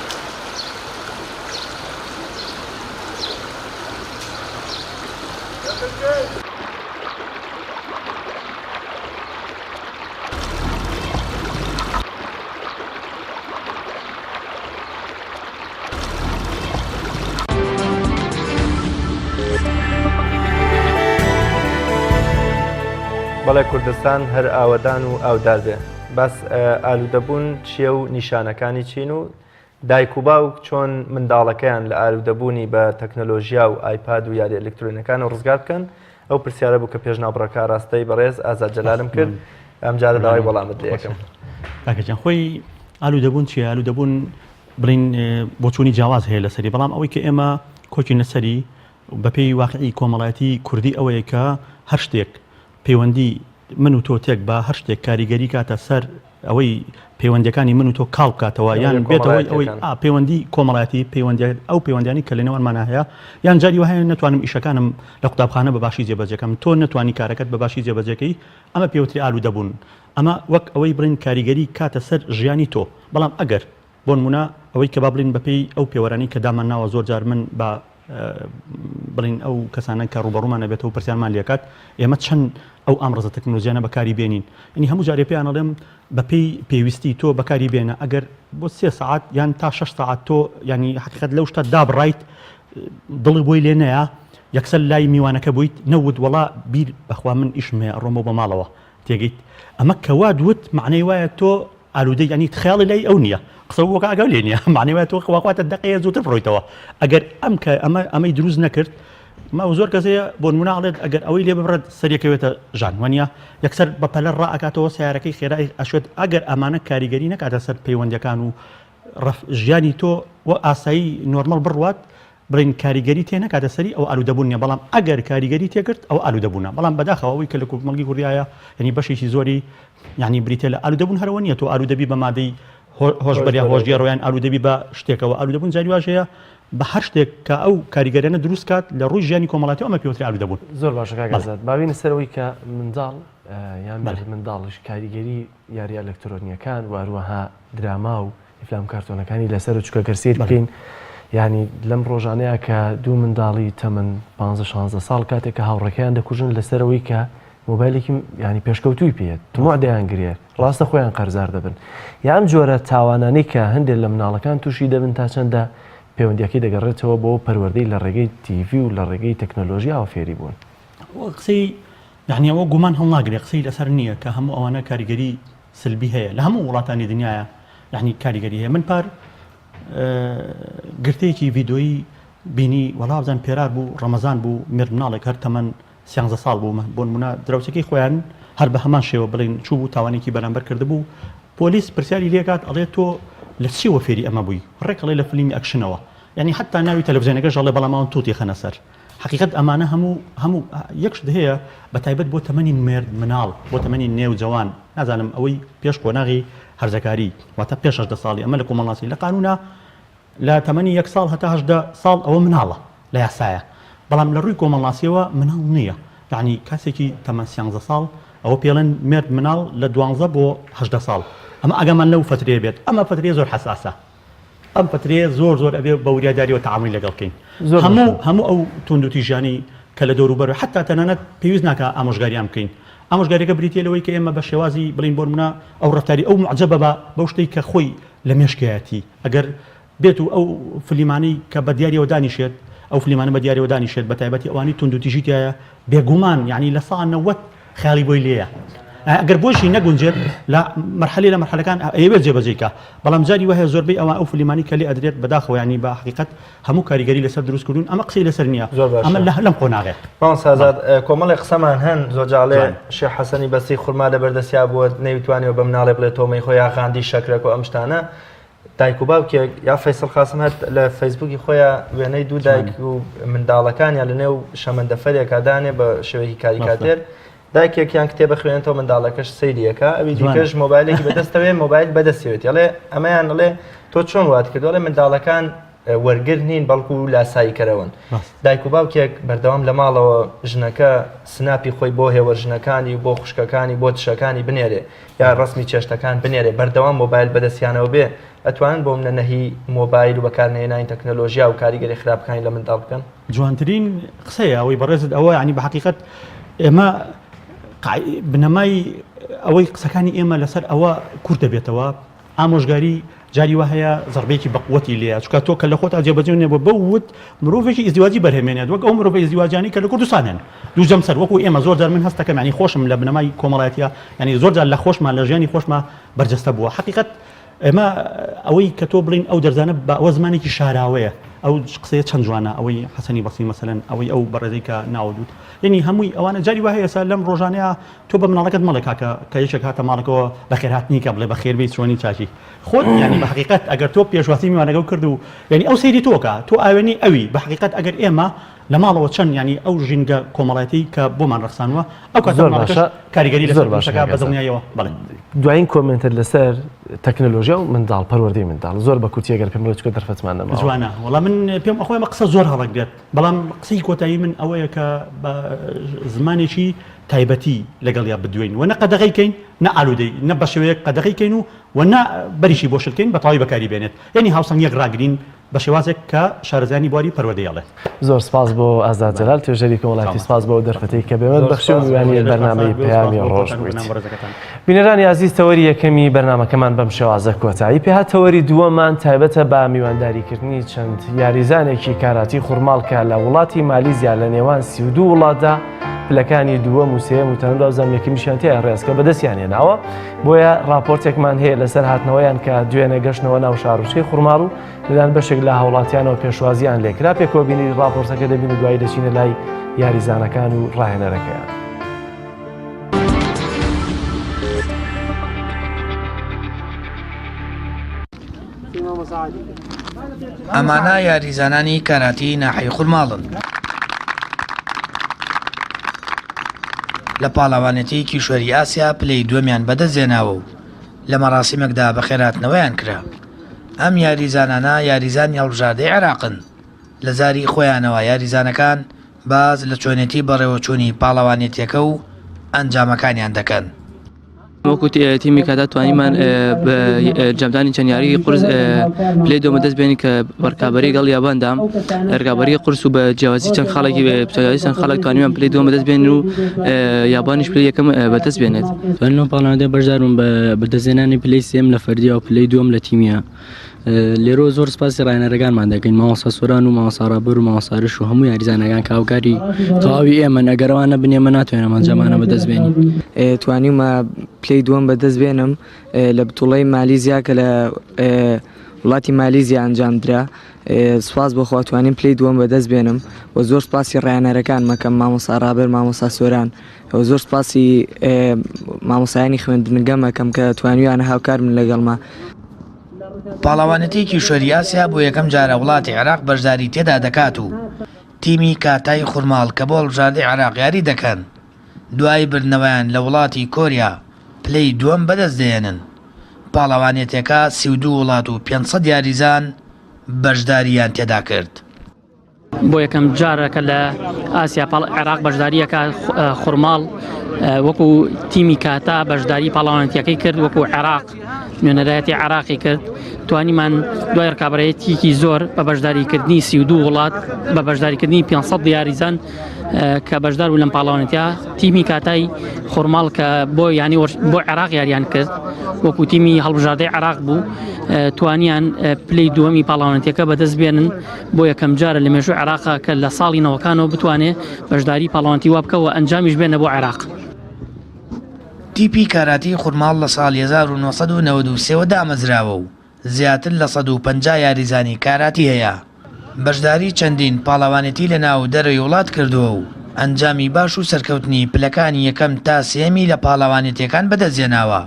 بەڵێ کوردستان هەر ئاوەدان و ئاودار بێ بەس ئالوودەبوون چییە و نیشانەکانی چین و دایک و باوک چۆن منداڵەکەیان لە ئالوودەبوونی بە تەکنۆلۆژیا و ئایپاد و یاری ئەلکترۆنیەکان و ڕزگار بکەن ئەو پرسیارە بوو کە پێشناوبڕەکە ڕاستەی بەڕێز ئازاد جەلالم کرد ئەم جارە داوای وەڵامت لێ یەکەم. کاکەجان خۆی ئالوودەبوون چییە؟ ئالوودەبوون بڵین بۆچوونی جیاواز هەیە لەسەری بەڵام ئەوەی کە ئێمە کۆچی نەسەری بەپێی واقعی کۆمەڵایەتی کوردی ئەوەیە کە هەر شتێک پەیوەندی من و تۆ تێک بە هەر شتێک کاریگەری کاتە سەر ئەوەی پەیوەندەکانی من و تۆ کاڵ بکاتەوە یان بێتەوەی ئەوەی پەیوەندی کۆمەڵایەتی ئەو پەیوەندیانی کە لەنێوانمانە هەیە یان جاری وهەیە نتوانم ئیشەکانم لە قوتابخانە بەباشی جێبەجەکەم تۆ نتوانی کارەکەت بەباشی جێبەجەکەی ئەمە پێوتری ئالوودەبوون ئەمە وەک ئەوەی بڕین کاریگەری کاتە سەر ژیانی تۆ بەڵام ئەگەر بۆ نمونە ئەوەی کە با بڵین بەپێی ئەو پێوەرانی کە دامان ناوە زۆر جار من بە بڵین ئەو کەسانە کە ڕوبەڕوومانە بێتەوە پرسیارمان لێکات ئێمە چەند ئەو ئامڕزە تەکنۆلۆژیانە بەکاری بێنین ئینی هەموو جارێ پێیان ئەڵێم بەپێی پێویستی تۆ بەکاری بێنە ئەگەر بۆ 3 ساعت یان تا 6 ساعت تۆ ینی حقیقەت لەو شتە دابڕایت دڵی بۆی لێ نەیە یەکسەر لای میوانەکە بوویت نەوت وەڵا بیر بەخوا من ئیشمێ ڕۆمە بە ماڵەوە تێگەیت ئەمە کەوا دوت معنەی وایە تۆ ئالوودەی ینی خەیاڵی لای ئەو نییە قسە وەکە ئەگەڵ لێ نییە معنەی وایە تۆ خواخواتە دقەیە زووتر بڕۆیتەوە ئەگەر ئەمەی دروست نەکرد ما زۆر کەسەیە بۆ نمونە ئەڵێت ئەگەر ئەوەی لێ ببڕێت سەرەکەوێتە ژان وانە یەکسەر بە پەلە ڕائکاتەوە سیارەکەی خێرای ئەشوێت ئەگەر ئەمانە کاریگەری نەکاتە سەر پەیوەندەکان و ژیانی تۆ و ئاسایی نۆرمەڵ بڕوات بڕین کاریگەری تێ نەکاتە سەری ئەو ئالوودەبوون نیە بەڵام ئەگەر کاریگەری تێکرد ئەو ئالوودەبوونە بەڵام بەداخەوەی کە لە کوردمەڵگی کوردایە ینی بەشێکی زۆری یعنی بریتە لە ئالوودەبوون هەرەوە نیە تۆ ئالوودەبی بە مادەی هۆشبەریا هۆشگیە ڕۆیان ئالوودەبی بە شتێکەوە ئالوودەبوون جاری واشەیە بە هەر شتێک کە ئەو کاریگەریانە دروست کات لە ڕووی ژیانی کۆمەڵاتی ئەمە پێوتری ئالوودەبوون زۆر باشە کاکەزاد باوینە سەرەوەی کە منداڵ یان منداڵش کاریگەری یاری ئەلکترۆنیەکان واروەها دراما و فیلم کارتۆنەکانی لەسەر چکە گەرسێت بکەین ینی لەم ڕۆژانەیە کە دوو منداڵی تەمەن 15-16 ساڵ کاتێک کە هاوڕێکیان دەکوژن لەسەرەوەی کە مۆبایلێکی ینی پێشکەوتوی پێێت تموع دەیان گرێت ڕاستە خۆیان قەرزار دەبن یان جۆرە تاوانانەی کە هەندێک لە مناڵەکان تووشی دەبن تا چەندە پەیوەندیەکەی دەگەڕێتەوە بۆ پەروەردەی لە ڕێگەی تیڤی و لە ڕێگەی تەکنۆلۆژیاوە فێری بوون قسەی یعنی ئەوە گومان هەڵ ناگرێت قسەی لەسەر نییە کە هەموو ئەوانە کاریگەری سلبی هەیە لە هەموو وڵاتانی دنیاە یعنی کاریگەری هەیە من پار گرتەیەکی ڤیدۆیی بینی وەڵابزان پێرار بوو ڕەمەزان بوو مرد مناڵێک هەر تەمەن 13 ساڵ بوو بۆ نمونە دراوسەکەی خۆیان هەر بە هەمان شێوە بڵین چوو بوو تاوانێکی بەرامبەر کرده بوو پۆلیس پرسیاری لێکات ئەڵێ تۆ لە چیوە فێری ئەمە بووی ڕێکڵێ لە فیلمی ئەکشنەوە یعنی حتا ناوی تەلەڤیزیۆنەکەش ئەڵێ بەڵامەوە تووتی خەنە سەر حقیقت ئەمانە هەموو یەکشت هەیە بە تایبەت بۆ تەمەنی مرد مناڵ بۆ تەمەنی نێو جوان نازانم ئەوەی پێش قۆناغی هەرزەکاری واتە پێش 18 ساڵی ئەمە لە کۆمەڵاسی لە قانونە لە تەمەنی 1 ساڵ هەتا 18 ساڵ ئەوە مناڵە لە یاسایە بەڵام لە ڕووی کۆمەڵاسیەوە مناڵ نییە یعنی کاسێکی تەمەن 13 ساڵ ئەوە پێڵێن مرد مناڵ لە 12 بۆ 18 ساڵ ئەمە ئەگەمان لەو فترێ بێت ئەمە فترێ زۆر حساسە ئەم فترێ زۆر ئەبێ بە وریاداریەوە تەعاملی لەگەڵ بکەین هەموو ئەو توندوتیژانی کە لە دەوروبەر حتا تەنانەت پێویست ناکە ئامۆژگاریان بکەین ئامۆژگاریەکە بریتە لەوەی کە ئێمە بە شێوازی بڵین بۆ نمونە ئەو ڕەفتاری ئەو معجەبە بەو شتەی کە خۆی لە مێشکایەتی ئەگەر بێت و ئەو فلیمانی کە بە دیاریەوە دانیشێت ئەو فلیمانە بە دیاریەوە دانیشێت بە تایبەتی ئەوانی توندوتیژیتایە بێگومان یعنی لە ساڵ 90 خیاڵی بۆی لێیە ئەگەر بۆشی نەگونجێت لە مەرحەلەکان ئەوێت جێبەجێکە بەڵام جاری وهەیە زۆربەی ئەوە ئەو فلیمانی کە لێ ئەدرێت بەداخەوە ینی بە حقیقت هەموو کاریگەری لەسەر دروستکردون ئەمە قسەی لەسەر نییە ئەمە لەم قۆناغێت سازاد کۆمەڵی قسەمان هەن زۆرجاڵێ شێخ حەسەنی بەسی خورما لە بەردەستیا بووە نەیتوانێەوە بە مناڵێ بڵێت تۆمەی خۆیان خاندی شەکرەک و ئەم شتانە دایک و باوکێک یا فەیسڵ خاسم هەت لە فەیسبووکی خۆیان وێنەی دوو دایک و منداڵەکانیان لە نێو شەمەندەفەرێکا دانێ بە شێوەیەکی کاریکاتێر دایکێکیان کتێبە خوێنێتەوە منداڵەکەش سەیریەکە ئەوی دیکەش مۆبایلێکی بەدەستەوێ مۆبایل بەدەستێت ئەڵێ ئەمەیان ئەڵێ تۆ چۆن وات کردوڵێ منداڵەکان وەرگر نین بەڵکو و لاساییکەرەوەن دایک و باوکێک بەردەوام لە ماڵەوە ژنەکە سناپی خۆی بۆ هێوەژنەکانی و بۆ خوشکەکانی بۆ تشەکانی بنێرێ یا ڕسمی چێشتەکان بنێرێ بەردەوام مۆبایل بەدەستیانەوە بێ ئەتوانن بۆم لە نەهی مۆبایل و بەکارهێنانی تەکنۆلۆژیا و کاریگەری خراپەکانی لە منداڵ بکەن جوانترین قسەیە ئەوەی بەڕێزت ئەوە ینی بە حقیقت ئێمە بنەمای ئەوەی قسەکانی ئێمە لەسەر ئەوە کورت دەبێتەوە ئامۆژگاری جاری وهەیە زەربەیەکی بەقوەتی لێە چکە تۆ کە لە خۆت جێبەجێ بۆ بەوت مرۆڤێکی ئیزدیواجی بەرهێمێنێت وەک ئەو مرۆڤ ئیزدیواجانی کە لە کوردستانن دوو جەم سەر وەکو ئێمە زۆر جار من هەست دەکەم ینی خۆشم لە بنەمای کۆمەڵایەتیە ینی زۆر جار لە خۆشمان لە ژیانی خۆشمان بەرجەستە بووە حقیقت ئێمە ئەوەی کە تۆ بڵین ئەو دەرزانە بە ئەوە زمانێکی شاراوەیە ئەو قسەیە چەند جوانە ئەوەی حەسەنی بەسی مەسەلەن ئەوەی ئەو بەڕێزەی کە ناوەدوت یعنی هەمووی ئەوانە جاری وهەیە سا لەم ڕۆژانەیە تۆ بە مناڵەکەت مەڵێ کاکە کە یەکێک هاتە ماڵەکەەوە بەخێرهاتنی کە بڵێ بەخێربەی چۆنی چاچی خۆت ینی بە حقیقت ئەگەر تۆ پێشواسی میوانەکە کرد و ینی ئەو سەیری تۆکە تۆ ئاوێنی ئەوی بە حقیقت ئەگەر ئێمە لە ماڵەوە چەند ینی ئەو ژینگە کۆمەڵایەتی کە بۆمان ڕخسانوە ئەو کاتە کاریگەری لەسەر باشەکە بە دڵنیایەوە بڵێ دوایین کۆمنتر لەسەر تەکنۆلۆژیا و منداڵ پەروەردەی منداڵ زۆر بە کوتی ئەگەر پێم چکە دەرفەتمان نەماوە جوانە وەڵام من پێم ئەخۆی مە قسە زۆر هەڵک دێت بەڵام قسەی کۆتایی من ئەوەیە کە بە زمانێکی تایبەتی لەگەڵ یا بدوێن و نە قەدەغەیکەین نە ئالوودەی نە بە شێوەیەک قەدەغەیکەین و نە بەریشی بۆ شتکەین بە تەواوی بەکاری بێنێت یعنی هاوسەنگیەک ڕاگرین بە شێوازێک کە شارەزانی بواری پەروەردەیاڵێ. زۆر سپاس بۆ ئازاد جەلال توێژەری کۆمەڵایەتی سپاس بۆ دەرفەتەی کە بێمە بەخشی و میوانی بەرنامەی پەیامی ڕۆژ بوویت. بینەرانی عزیز تەوەری یەکەمی بەرنامەکەمان بەم شێوازە کۆتایی پێهات تەوەری دووەمان تایبەتە بە میوانداریکردنی چەند یاریزانێکی کاراتی خوڕماڵ کە لە وڵاتی مالیزیا لە نێوان 32 وڵاتدا پلەکانی دووەم و سێم و تەندا زەم یەکەمیشیان تێیان ڕێزکە بەدەستیان هێناوە بۆیە راپۆرتێکمان هەیە لەسەر هاتنەوەیان کە دوێنێ گەشتنەوە ناو شارۆچکەی خوڕماڵ و لەدان بەشێک لە هاوڵاتیانەوە پێشوازیان لێکرا پێکەوە بینی راپۆرتەکە دەبین و دوایی دەچینە لای یاریزانەکان و ڕاهێنەرەکەیان. ئەمانە یاریزانانی کاراتی ناحەی خوڕماڵن. لە پاڵەوانێتی کیشوەری ئاسیا پلەی دووەمیان بەدەستێناوە و لە مەراسیمێکدا بەخێراتنەوەیان کرا. ئەم یاریزانانە یاریزانی هەڵبژاردەی عێراقن. لە زاری خۆیانەوە یاریزانەکان باز لە چۆنێتی بەڕێوەچوونی پاڵەوانێتیەکە و ئەنجامەکانیان دەکەن. وەکو تیمی کادا توانیمان جەمدانی چەند یاری قورس پلەی دۆمە دەست بێنین کە بەرکابەری گەڵ یاباندام ئەرگابەری قورس و بە جیاوازی چەند خاڵێکی چەند خاڵک توانیمان پلەی دۆمە دەست بێنین و یابانیش پلەی یەکەم بەدەست بێنێت. توانینەوە پاڵەوانەی بەشدارم بە بەدەستهێنانی پلەی سێم لە فەردی و پلەی دووەم لە تیمیە. لێرۆ زۆر سپاسی ڕاهێنەرەکانمان دەکەین مامۆستا سۆران و مامۆستا ڕابر و مامۆستاریش و هەموو یاریزانەکان کاوکاری تەواوی ئێمە ئەگەرەوانە بنێمە ناتوانێت ئەنجامانە بەدەست بێنین. توانیمە پلەی دووەم بەدەست بێنم لە بتوڵەی مالیزیا کە لە وڵاتی مالیزیا ئەنجامدرا. سپاس بۆ توانین پلەی دووەم بەدەست بێنم و زۆر سپاسی ڕاهێنەرەکان مەکەم مامۆستا ڕابر مامۆستا سۆران و زۆر سپاسی مامۆستایانی خوێندنگە مەکەم کە توانیویانە هاوکار من لەگەڵما. پاڵەوانێتی کیشوەری ئاسیا بۆ یەکەم جارە وڵاتی عێراق بەشداری تێدا دەکات و تیمی کاتای خوڕماڵ کە بۆ هەڵبژاردەی عێراق یاری دەکەن دوای بردنەوەیان لە وڵاتی کۆریا پلەی دووەم بەدەست دێنن. پاڵەوانێتێکە 32 وڵات و 500 یاریزان بەشداریان تێدا کرد. بۆ یەکەم جارەکە لە ئاسیا عێراق بەشداریەکە خوڕماڵ وەکو تیمی کاتا بەشداری پاڵەوانێتیەکەی کرد وەکو عێراق نوێنەرایەتی عێراقی کرد. توانیمان دوای ڕکابەرەتێکی زۆر بە بەشداریکردنی 32 وڵات بە بەشداریکردنی 500 یاریزان کە بەشدار و لەم پاڵەوانێتیا تیمی کاتای خوڕماڵ کە بۆ ینی بۆ عێراق یاریان کرد وەکو تیمی هەڵبژاردەی عێراق بوو توانیان پلەی دووەمی پاڵەوانێتیەکە بەدەست بێنن بۆ یەکەم جارە لە مێژووی عێراقا کە لە ساڵی نەوەکانەوە بتوانێت بەشداری پاڵەوانێتی وا بکەوە ئەنجامیش بێنە بۆ عێراق. تیپی کاراتی خوڕماڵ لە ساڵی 1993 دامەزراوە و زیاتر لە 150 یاریزانی کاراتی هەیە. بەشداری چەندین پاڵەوانێتی لە ناو دەرەوەی وڵات کردووە و ئەنجامی باش و سەرکەوتنی پلەکانی یەکەم تا سێمی لە پاڵەوانێتیەکان بەدەستێناوە.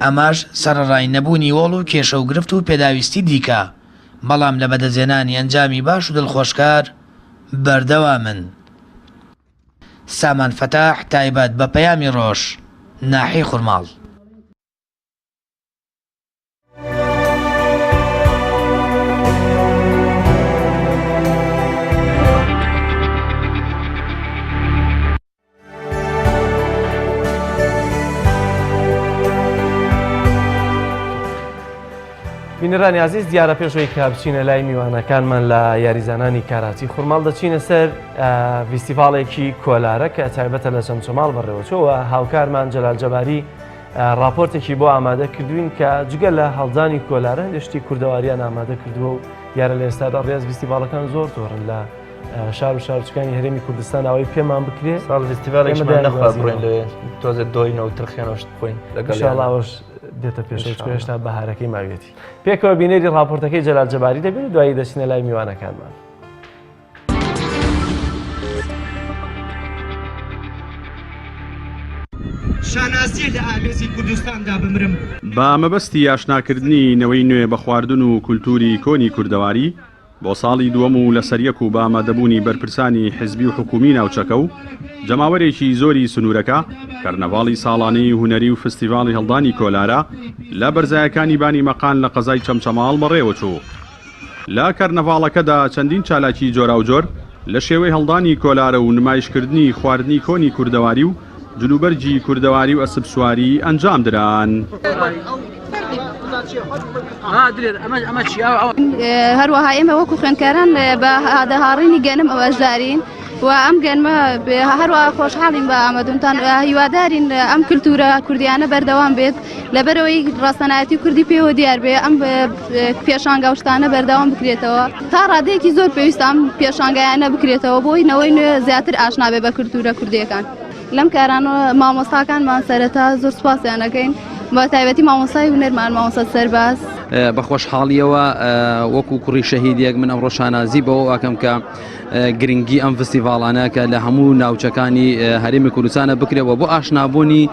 ئەماش سەرڕای نەبوونی وەڵ و کێشە و گرفت و پێداویستی دیکە بەڵام لە بەدەستێنانی ئەنجامی باش و دڵخۆشکار بەردەوامن. سامان فەتاح تایبەت بە پەیامی ڕۆژ ناحەی خوڕماڵ. بینەرانی عزیز دیارە پێشەوەی کە بچینە لای میوانەکانمان لە یاریزانانی کاراتی خوڕماڵ دەچینە سەر فیستیڤاڵێکی کۆلارە کە تایبەتە لە چەمچەماڵ بەڕێوەچەوە هاوکارمان جەلال جەباری راپۆرتێکی بۆ ئامادە کردوین کە جگە لە هەڵدانی کۆلارە هێشتی کوردەواریان ئامادە کردووە و دیارە لە ئێستادا ڕێز فیستیڤاڵەکان زۆر زۆرن لە شار و شارچکانی هەرێمی کوردستان ئەوەی پێمان بکرێت ساڵ فیستیڤالێکمان نەخواست بڕین لێ تۆزێت دۆینەوە ترخیانەوەشت بخۆین لەگەڵاوەش دێتە پێشەوە هێشتا بەهارەکەی ماوێتی. پێکەوە بینێری راپۆرتەکەی جەلال جەباری دەبین و دوایی دەچینە لای میوانەکانمان. شانازیە لە ئامێزی کوردستاندا بمرم. بە ئەمەبەستی ئاشناکردنی نەوەی نوێ بە خواردن و کولتوری کۆنی کوردەواری بۆ ساڵی دووەم و لەسەریەک و بە ئامادەبوونی بەرپرسانی حزبی و حکومی ناوچەکە و جەماوەرێکی زۆری سنوورەکە کەرنەڤاڵی ساڵانەی هونەری و فستیڤاڵی هەڵدانی کۆلارە لە بەرزایەکانی بانی مەقان لە قەزای چەمچەماڵ بەڕێوە چوو. لە کەرنەڤاڵەکەدا چەندین چالاکی جۆرا و جۆر لە شێوەی هەڵدانی کۆلارە و نمایشکردنی خواردنی کۆنی کوردەواری و جلوبەرجی کوردەواری و ئەسب سواری ئەنجام دران. هەروەها ئێمە وەکو خوێندکاران بە داهاڕینی گەنم ئەوەشدارین و ئەم گەنمە هەروەها خۆشحاڵین بە ئامادەتان هیوادارین ئەم کلتورە کوردیانە بەردەوام بێت لەبەرەوەی ڕاستەنایەتی کوردی پێوە دیار بێ ئەم پێشانگەشتانە بەردەوام بکرێتەوە تا ڕادەیەکی زۆر پێویستە ئەم پێشانگایانە بکرێتەوە بۆی نەوەی زیاتر ئاشنابێ بە کلتورە کوردیەکان. لەم کارانەوە مامۆستاکانمان سەرەتا زۆر سوپاسیان دەکەین بە تایبەتی مامۆستای هونەرمان مامۆستا سەرباز. بە خۆشحاڵیەوە وەکو کوڕی شەهیدێک من ئەمڕۆ شانازی بەوە ئەکەم کە گرنگی ئەم فستیڤاڵانە کە لە هەموو ناوچەکانی هەرێمی کوردستانە بکرێەوە بۆ ئاشنابوونی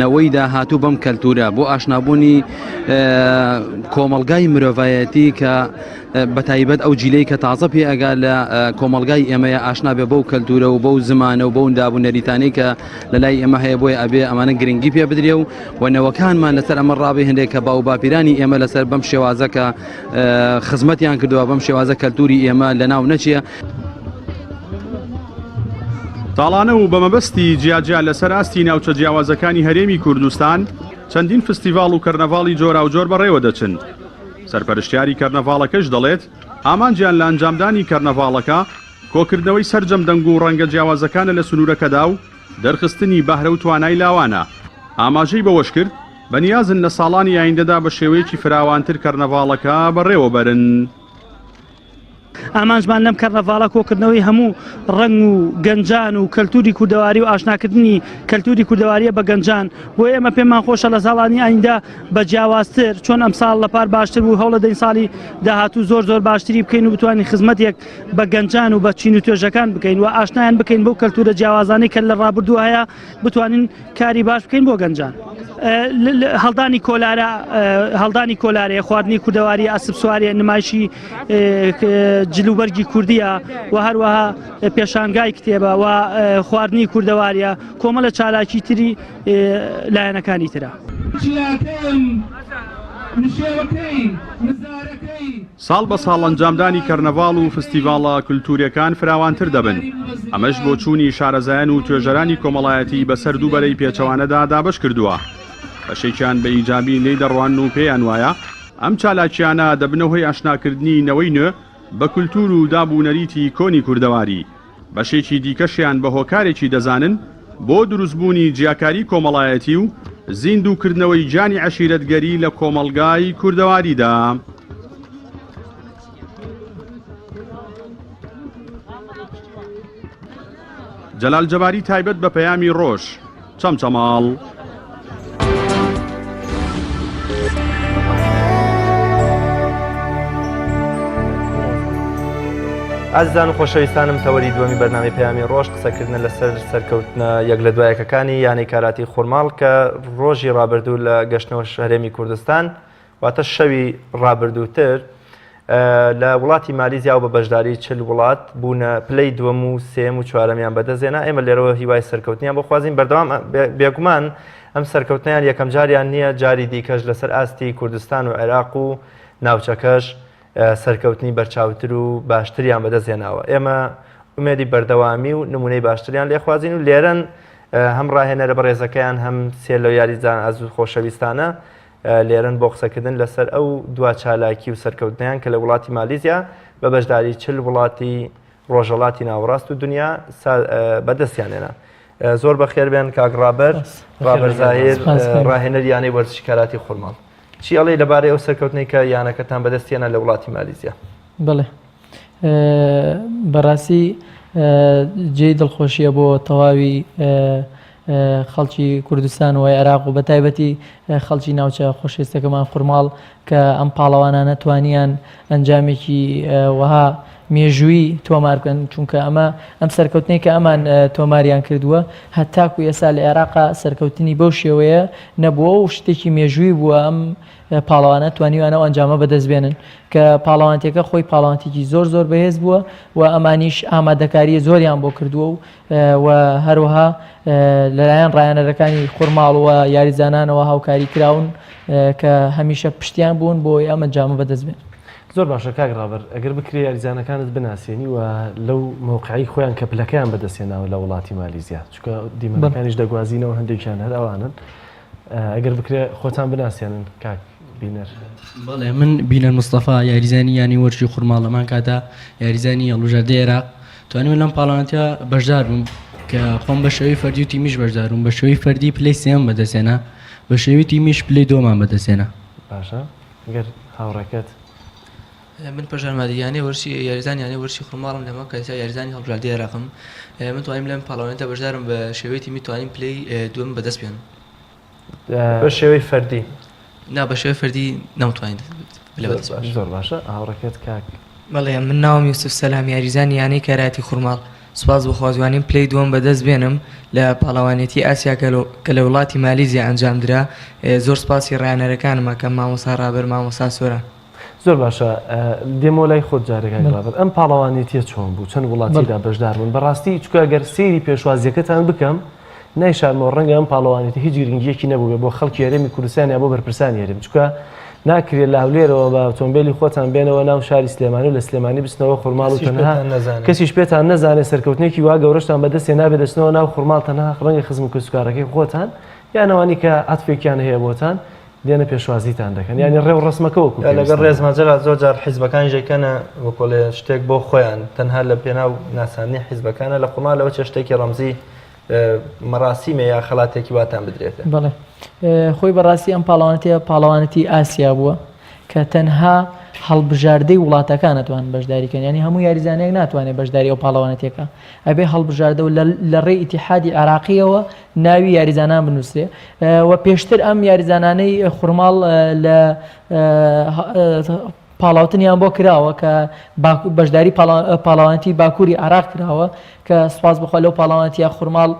نەوەی داهاتوو بەم کەلتورە بۆ ئاشنابوونی کۆمەڵگای مرۆڤایەتی کە بە تایبەت ئەو جیلەی کە تازە پێ ئەگا لە کۆمەڵگای ئێمەیە ئاشنابێ بەو کەلتورە و بەو زمانە و بەو دابوونەریتانەی کە لە لای ئێمە هەیە بۆی ئەبێ ئەمانە گرنگی پێ بدرێ و وەنەوەکانمان لەسەر ئەمە ڕابێ هەندێک کە باو باپیرانی ئێمە لەسەر بەم شێوازە کە خزمەتیان کردووە بەم شێوازە کەلتوری ئێمە لە ناو نەچیە. تاڵانە و بەمەبەستی جیاجیا لەسەر ئاستی ناوچە جیاوازەکانی هەرێمی کوردستان چەندین فستیڤاڵ و کەرنەڤاڵی جۆرا و جۆر بەڕێوە دەچن. سەرپەرشتیاری کەرنەڤاڵەکەش دەڵێت ئامانجیان لە ئەنجامدانی کەرنەڤاڵەکە کۆکردنەوەی سەرجەم دەنگ و ڕەنگە جیاوازەکانە لە سنوورەکەدا و دەرخستنی بەهرە و توانای لاوانە. ئاماژەی بەوەش کرد بەنیازن لە ساڵانی ئایندەدا بە شێوەیەکی فراوانتر کەرنەڤاڵەکە بەڕێوە بەرن. ئامانجمان لەم کەرنەڤاڵە کۆکردنەوەی هەموو ڕنگ و گەنجان و کەلتوری کوردەواری و ئاشناکردنی کەلتوری کوردەواریە بە گەنجان بۆ ئێمە پێمان خۆشە لە ساڵانی ئایندا بە جیاوازتر چۆن ئەم ساڵ لە پار باشتر بوو هەوڵە دەین ساڵی داهاتوو زۆر باشتری بکەین و بتوانین خزمەتێک بە گەنجان و بە چین و توێژەکان بکەین و ئاشنایان بکەین بەو کەلتورە جیاوازانەی کە لە ڕابردووە هەیە بتوانین کاری باش بکەین بۆ گەنجان. هەڵدانی کۆلارەیە خواردنی کوردەواری ئەسب سواری نمایشی جلوبەرگی کوردیە و هەروەها پێشانگای کتێبە و خواردنی کوردەواریە کۆمەڵە چالاکی تری لایەنەکانی ترە. ساڵ بە ساڵ ئەنجامدانی کەرنەڤاڵ و فستیڤاڵە کولتوریەکان فراوانتر دەبن. ئەمەش بۆ چوونی شارەزایان و توێژەرانی کۆمەڵایەتی بەسەر دووبەرەی پێچەوانەدا دابش کردووە. بەشێکیان بە ئیجابی لێی دەڕوان و پێیان وایە ئەم چالاکیانە دەبنەوەی ئاشناکردنی نەوەی نوێ بە کولتور و دابوونەریتی کۆنی کوردەواری. بەشێکی دیکەشیان بە هۆکارێکی دەزانن بۆ دروستبوونی جیاکاری کۆمەڵایەتی و زیندووکردنەوەی جانی عەشیرەتگەری لە کۆمەڵگای کوردەواریدا. جەلال جەباری تایبەت بە پەیامی ڕۆژ چەمچەماڵ. ئازیزان و خۆشەویستانم تەوەری دووەمی بەرنامەی پەیامی ڕۆژ قسەکردن لەسەر سەرکەوتنە یەک لە دوایەکەکانی یانەی کاراتی خورماڵ کە ڕۆژی ڕابردوو لە گەشتنەوە هەرێمی کوردستان واتە شەوی ڕابردووتر لە وڵاتی مالیزیا و بە بەشداری 40 وڵات بوونە پلەی دووەم و سێم و چوارەمیان بەدەستێنا. ئێمە لێرەوە هیوای سەرکەوتنیان بۆ خوازین بەردەوام بێگومان ئەم سەرکەوتنیان یەکەم جاریان نییە، جاری دیکەش لەسەر ئاستی کوردستان و عێراق و ناوچەکەش سەرکەوتنی بەرچاوتر و باشتریان بەدەستێناوە. ئێمە ئومێدی بەردەوامی و نمونەی باشتریان لێخوازین و لێرەن هەم ڕاهێنەرە بەڕێزەکەیان هەم سێلۆ یاریزان ئازوو خۆشەویستانە لێرن بۆ قسەکردن لەسەر ئەو دوا چالاکی و سەرکەوتنیان کە لە وڵاتی مالیزیا بە بەشداری 40 وڵاتی ڕۆژهەڵاتی ناوەڕاست و دنیا بەدەستیانێنا. زۆر بەخێر بێن کاک ڕابەر زاهیر ڕاهێنەر یانەی وەرزشی کاراتی خورماڵ. چی ئەڵێ لەبارەی ئەو سەرکەوتنەی کە یانەکەتان بەدەستیانە لە وڵاتی مالیزیا؟ بڵێ بەڕاستی جێی دڵخۆشیە بۆ تەواوی خەڵکی کوردستان و عێراق و بە تایبەتی خەڵکی ناوچە خۆشەویستەکەمان خورماڵ کە ئەم پاڵەوانانە توانیان ئەنجامێکی وەها مێژووی تۆمار بکەن چونکە ئەم سەرکەوتنەی کە ئەمان تۆماریان کردووە هەتاکو ئێستا لە عێراقا سەرکەوتنی بەو شێوەیە نەبووە و شتێکی مێژووی بووە ئەم پاڵەوانە توانیوانە ئەنجامە بەدەست بێنن کە پاڵەوانتێکە خۆی پاڵەوانتێکی زۆر بەهێز بووە و ئەمانیش ئامادەکاریە زۆریان بۆ کردووە و هەروەها لەلایەن ڕایەنەرەکانی خورماڵ و یاریزانانەوە هاوکاری کراون کە هەمیشە پشتیان بوون بۆی ئەم ئەنجامە بەدەست بێن. زۆر باشە کاک ڕابەر ئەگەر بکرێ یاریزانەکانت بناسیێنی و لەو مۆقعی خۆیان کە پلەکەیان بەدەستێناوە لە وڵاتی مالیزیا چونکە دیمەنەکانیش دەگوازینەوە هەندێکیان هەر ئەوانن ئەگەر بکرێ خۆتان بناسیێنن کاک بینەر. بەڵێ من بینەر مستەفا یاریزانی ینی وەرشی خورماڵەمان کاتا یاریزانی هەڵبژاردەی عێراق توانیم لەم پاڵەوانتە بەشدار بووم کە خۆم بە شێوەی فەردی و تیمیش بەشدار بووم بە شێوەی فەردی پلەی سێم بەدەستێنا بە شێوەی تیمیش پلەی دۆمان بەدەستێنا. باشە گەر هاوڕێکەت من پەژارمادییانێ وەرشی یاریزانیانێ وەرشی خورماڵم لەمە کەسا یاریزانی هەڵبژاردەی عێراقم من توانیم لەم پاڵەوانتە بەشدارم بە شێوەی تیمی توانیم پلەی دووەم بەدەست بێنم. بە شێوەی فەردی نا بە شێوەی فەردی نەمتوانین زۆر باشە هاوڕێکەت کاک. بەڵێ من ناوم یوسف سەلام یاریزانی یانەی کاراتی خورماڵ سوپاس بۆ خوازوانیم پلەی دووەم بەدەست بێنم لە پاڵەوانێتی ئاسیا کە لە وڵاتی مالیزیا ئەنجامدرا زۆر سپاسی ڕایەنەرەکانمە کە مامۆستا ڕابەر مامۆستا سۆران. زۆر باشە دێمە لای خۆت جارێکای ڕابەر ئەم پاڵەوانێتیە چۆن بوو چەند وڵاتیدا بەشدار بوون بەڕاستی چکە گەر سێری پێشوازیەکەتان بکەم نایشارمەوە ڕەنگە ئەم پاڵەوانێتی هیچ گرنگیەکی نەبوو بۆ خەڵکی هەرێمی کوردستان یا بۆ بەرپرسانی هەرێم چکە ناکرێت لە هەولێرەوە بە ئۆتۆمبیلی خۆتان بێنەوە ناو شاری سلێمانی و لە سلێمانی بستنەوە خورماڵ و تەنها کەسیش پێتان نەزانێت سەرکەوتنێکی وا گەورەشتان بەدەستێ نابێت دەستنەوە ناو خورماڵ تەنها ڕەنگە خزم کەسوکارەکەی خۆتان یانەوانی کە ئەتفێکیان هەیە بۆتان دێنە پێشوازیتان دەکەن ینی ڕێو ڕسمەکە وەکو لەگەڵ ڕێزمەجەرا زۆر جار حیزبەکان ژێکەنە وەکۆڵێ شتێک بۆ خۆیان تەنها لە پێناو ناسانی حیزبەکانە لە خۆمالەوە چه شتێکی ڕەمزی مەراسیمە یا خەڵاتێکی واتان بدرێتە. بەڵێ خۆی بەڕاستی ئەم پاڵەوانەتی ئاسیا بووە کە تەنها هەڵبژاردەی وڵاتەکان ناتوان بەشداریکەن ینی هەموو یاریزانەیەک ناتوانێت بەشداری ئەو پاڵەوانەتێکە ئەبێ هەڵبژاردە و لە ڕێی ئیتیحادی عێراقیەوە ناوی یاریزانان بنووسێ و پێشتر ئەم یاریزانانەی خورماڵ لە پاڵاوتنیان بۆ کراوە کە بەشداری پاڵەوانەتی باکووری عێراق کراوە کە سوپاس بخوا لەو پاڵەوانەتیە خورماڵ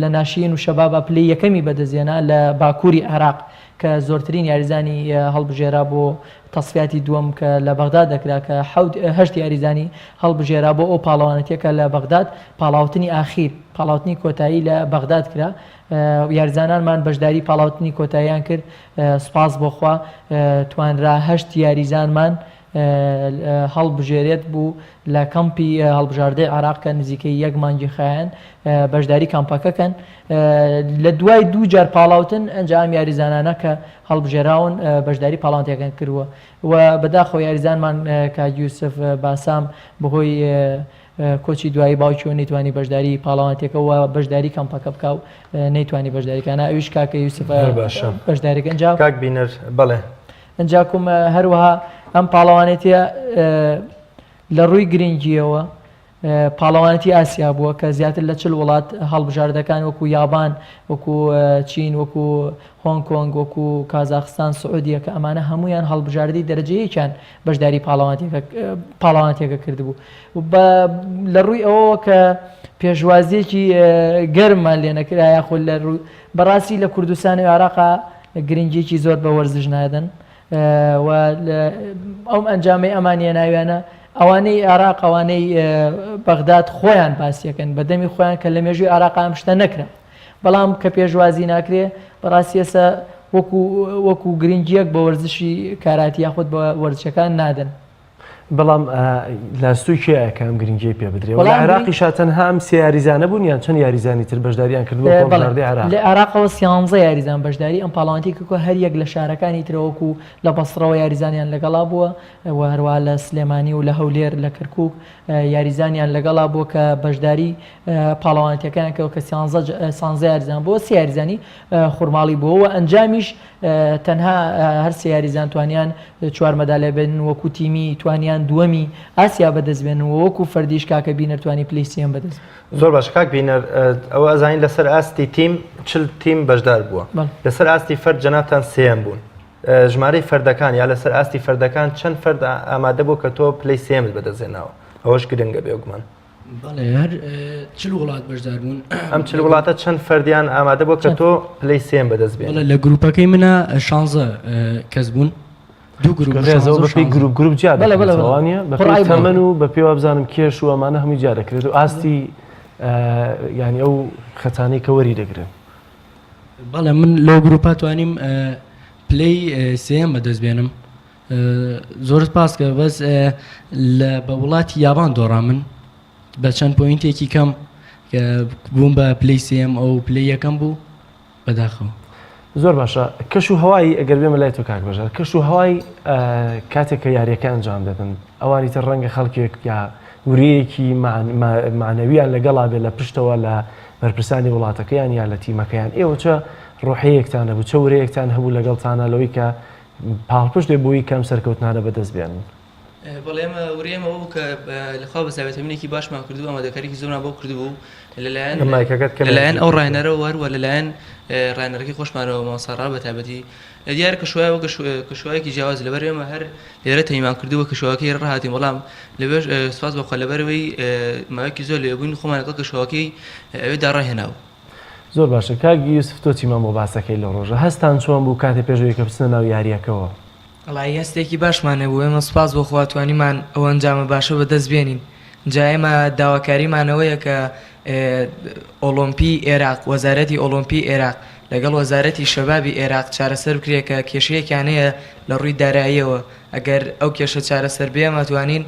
لە ناشین و شەبابە پلەی یەکەمی بەدەستێنا لە باکووری عێراق کە زۆرترین یاریزانی هەڵبژێرا بۆ تەسفیاتی دووەم کە لە بەغداد دەکرا کە هەشت یاریزانی هەڵبژێرا بۆ ئەو پاڵەوانەتێکە لە بەغداد پاڵاوتنی ئاخیر پاڵاوتنی کۆتایی لە بەغداد کرا یاریزانانمان بەشداری پاڵاوتنی کۆتاییان کرد سوپاس بۆخوا توانرا هەشت یاریزانمان هەڵبژێرێت بوو لە کەمپی هەڵبژاردەی عێراق کە نزیکەی یەک مانگی خایەن بەشداری کەمپەکەکەن لە دوای دوو جار پاڵاوتن ئەنجام یاریزانانە کە هەڵبژێراون بەشداری پاڵاوانتیەکان کردووە و بەداخەوە یاریزانمان کاک یوسف باسام بەهۆی کۆچی دوایی باوکی و نەیتوانی بەشداری پاڵەوانتێکە و بەشداری کەمپەکە بکە و نەیتوانی بەشداریکانە ئەویش کاکە یوسف بەشداریەکە ئەنجام کاک بینەر بەڵێ ئەنجاکم هەروەها ئەم پاڵەوانێتیە لە ڕووی گرنگیەوە پاڵەوانەتی ئاسیا بووە کە زیاتر لە 40 وڵات هەڵبژاردەکان وەکو یابان وەکو چین وەکو هۆنگ کۆنگ وەکو کازاخستان سعودیە کە ئەمانە هەمویان هەڵبژاردی دەرەجەیەکیان بەشداری پاڵەوانەتێکە کردبوو لە ڕووی ئەوەوە کە پێشوازیەکی گەرممان لێ نەکرایە خۆ لە ڕووی بەڕاستی لە کوردستان و عێراقا گرنگیەکی زۆر بە وەرزش نادەن و ئەم ئەنجامی ئەمانیە ناویانە ئەوانەی عێراق ئەوانەی بەغداد خۆیان باسیەکەن بەدەمی خۆیان کە لە مێژووی عێراق ئەم شتە نەکرا بەڵام کە پێشوازی ناکرێ بەڕاستی ئێستا وەکو گرنگیەک بە وەرزشی کاراتی یاخود بە وەرزشەکان نادەن. بەڵام لاستوی کێیە کە ئەم گرنگی پێ بدرێ لە عێراقی شاتەنها ئەم سێ یاریزانە بوون یان چەند یاریزانی تر بەشداریان کردبوو لە عێراقەوە 13 یاریزان بەشداری ئەم پاڵەوانەتی کە هەر یەک لە شارەکانی ترەوەکو لە بەسڕەوە یاریزانیان لەگەڵا بووە و هەروە لە سلێمانی و لە هەولێر لە کەرکووک یاریزانیان لەگەڵا بووە کە بەشداری پاڵەوانەتیەکان کە 13 یاریزان بۆ سێ یاریزانی خورماڵی بووە ئەنجامیش تەنها هەر سێ یاریزان توانیان 4 مەدالە بن وەکو تیمی توانیان دووەمی ئاسیا بەدەست بێن و وەکو فەردیش کاکە بینەر توانی پلەی سێم بەدەست. زۆر باش کاک بینەر ئەوە ئەزانین لەسەر ئاستی تیم 40 تیم بەشدار بووە لەسەر ئاستی فەرد جەنابتان سێم بوون ژمارەی فەردەکان یا لەسەر ئاستی فەردەکان چەند فەرد ئامادە بوو کە تۆ پلەی سێمت بەدەستێناوە ئەوەش گرنگە بێگومان بەڵێ هەر چل وڵات بەشدار بوون ئەم چل وڵاتە چەند فەردیان ئامادە بۆ کە تۆ پلەی سێم بەدەست بێن لە گروپەکەی منە 16 کەس بوون دوو گروپ جیاوانە بەپی تەمەن و بە پێوە بزانم کێش و ئەمانە هەمووی جا دەکرێت و ئاستی ینی ئەو خەتانەی کە وەری دەگرن بەڵێ من لەو گروپا توانیم پلەی سێم بەدەست بێنم زۆر سپاس کە بەس بە وڵاتی یابان دۆڕا من بە چەند پۆینتێکی کەم کە بووم بە پلەی سێم ئەو پلەی یەکەم بوو بەداخەوە زۆر باشە کەش و هەوایی ئەگەر بێمە لای تۆ کاک بەژار کەش و هەوای کاتێک کە یاریەکە ئەنجام دەدەن ئەوانی تر ڕەنگە خەڵکێک یا وریەکی معنەویان لەگەڵا بێت لە پشتەوە لە بەرپرسانی وڵاتەکەیان یا لە تیمەکەیان ئێوە چە ڕۆحەیەکتان هەبوو چە ورەیەکتان هەبوو لەگەڵتانە لەوەی کە پاڵپشت دێ بۆی کەم سەرکەوتنانە بەدەست بێنن بەڵێ ئێمە وریێمە بوو کە لەخوا بەساوێتەمنێکی باشمان کردو ئەمادەکاریی زۆرمان بۆ کردبوو لەلایەن ئەو ڕاینەرە وەروە لەلایەن ڕاینەرەکەی خۆشمانەوە ماسەڕا بە تایبەتی دیارە کەشوایەوە کەشوایەکی جیاواز لەبەر ئێمە هەر لێرە تەیمان کردووە کەشوەکەی ڕاهاتین بەڵام لەبێژ سوپاس بەخوا لەبەرەوەی ماوەیەکی زۆر لێبووین خۆمانەکە کەشوەکەی ئەوێدا ڕاهێناوە زۆر باشە کاگی یوسف تۆ چیمان بۆ باسەکەی لە ڕۆژە هەستان چۆن بوو کاتێ پێشەوەی کە بچنە ناو یاریەکەەوە وڵی هەستێکی باشمانە بوو ئێمە سوپاس بۆ خواتوانیمان ئەو ئەنجامە باشە بەدەست بێنین جا ئێمە داواکاریمانەوەیە کە ئۆلۆمپی عێراق وەزارەتی ئۆلۆمپی عێراق لەگەڵ وەزارەتی شەبابی عێراق چارەسەر بکرێت کە کێشەیەکیان هەیە لە ڕووی داراییەوە ئەگەر ئەو کێشە چارەسەر بێ مەتوانین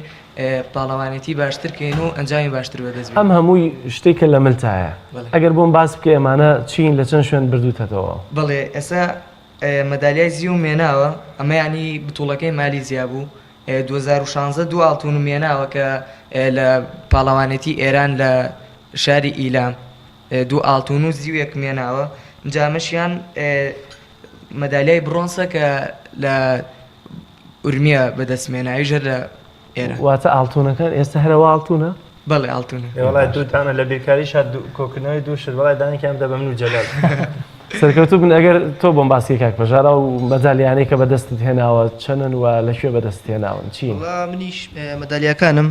پاڵەوانێتی باشترکەین و ئەنجامی باشتر بەدەست بێن ئەم هەمووی شتێکە لە ملتایە ئەگەر بۆم باس بکە ئێمانە چین لە چەند شوێن بردووتەوە بڵێ ئێستا مەدالیای زیو مێناوە ئەمە ینی بتوڵەکەی مالیزیا بوو 2016 دوو ئاڵتون مێناوە کە لە پاڵەوانێتی ئێران لە شاری ئیلام دوو ئاڵتون و زیوێک مێناوە جامەشیان مەدالیای برۆنسە کە لە ئورمیە بەدەستمێناویژە لە ئێرە واتە ئاڵتونەکان ئێستا هەرەوە ئاڵتونە بەڵێ ئاڵتونە وڵای دووتانە لە بێکاری شاد کۆکردنەوەی دوو شت وڵای دانێکیان دە بە من و جەلال سەرکەوتوو بن ئەگەر تۆ بۆم باسی کاک بەژارە و مەدالیانەی کە بەدەستت هێناوە چەندن و لەکوێ بەدەست هێناون چی منیش مەدالیەکانم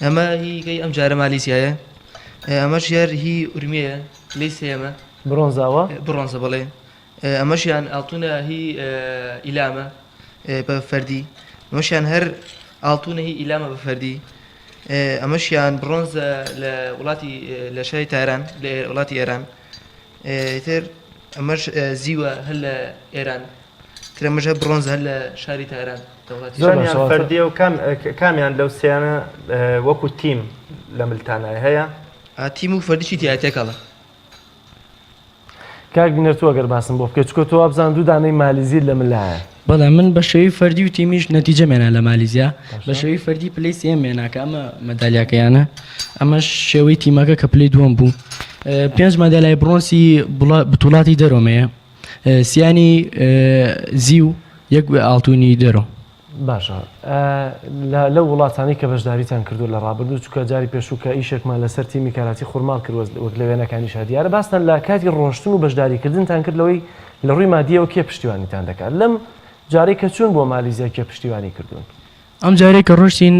ئەمە هیگەی ئەم جارە مالیزیایە ئەمەش یار هی ئورمیەیە لەی سێمە برۆنزاوە برۆنزە بڵێ ئەمەشیان ئاڵتونە هی ئیلامە بە فەردی ئەمەشیان هەر ئاڵتونە هی ئیلامە بە فەردی ئەمەشیان برۆنزە لە وڵاتی لە شاری تایران لە وڵاتی ئێران تر ئەمەش زیوە هەر لە ئێران ترەمەژە برۆنز هەر لە شاری تایران زۆریان فەردیە و کامیان لەو سیانە وەکو تیم لە ملتانای هەیە تیم و فەردیشی تیاتێکەڵە کاک بینەر تۆ ئەگەر باسم بۆ بکە چکۆ تۆ ئەبزان دوو دانەی مالیزیت لە ملایە بەڵام من بە شێوی فەردی و تیمیش نەتیجە مێنا لە مالیزیا بە شێوی فەردی پلەی سێم مێناکە ئەمە مەدالیاکەیانە ئەمە شێوەی تیمەکە کە پلەی دووەم بوو 5 مەدالای برۆنسی بتوڵاتی دەرۆمەیە سیانی زیو یەک ئاڵتونی دەرۆ باشە لە وڵاتانی کە بەشداریتان کردو لە ڕابردوو چکە جاری پێشوو کە ئیشێکمان لەسەر تیمی کاراتی خورماڵ کرد وەک لە وێنەکانی شادیارە باستان لە کاتی ڕۆشتن و بەشداریکردنتان کرد لەوەی لە ڕووی مادیەوە کێ پشتیوانیتان دەکات لەم جارێک کە چوون بۆ مالیزیا کێ پشتیوانی کردوون ئەم جارێک کە ڕۆشتین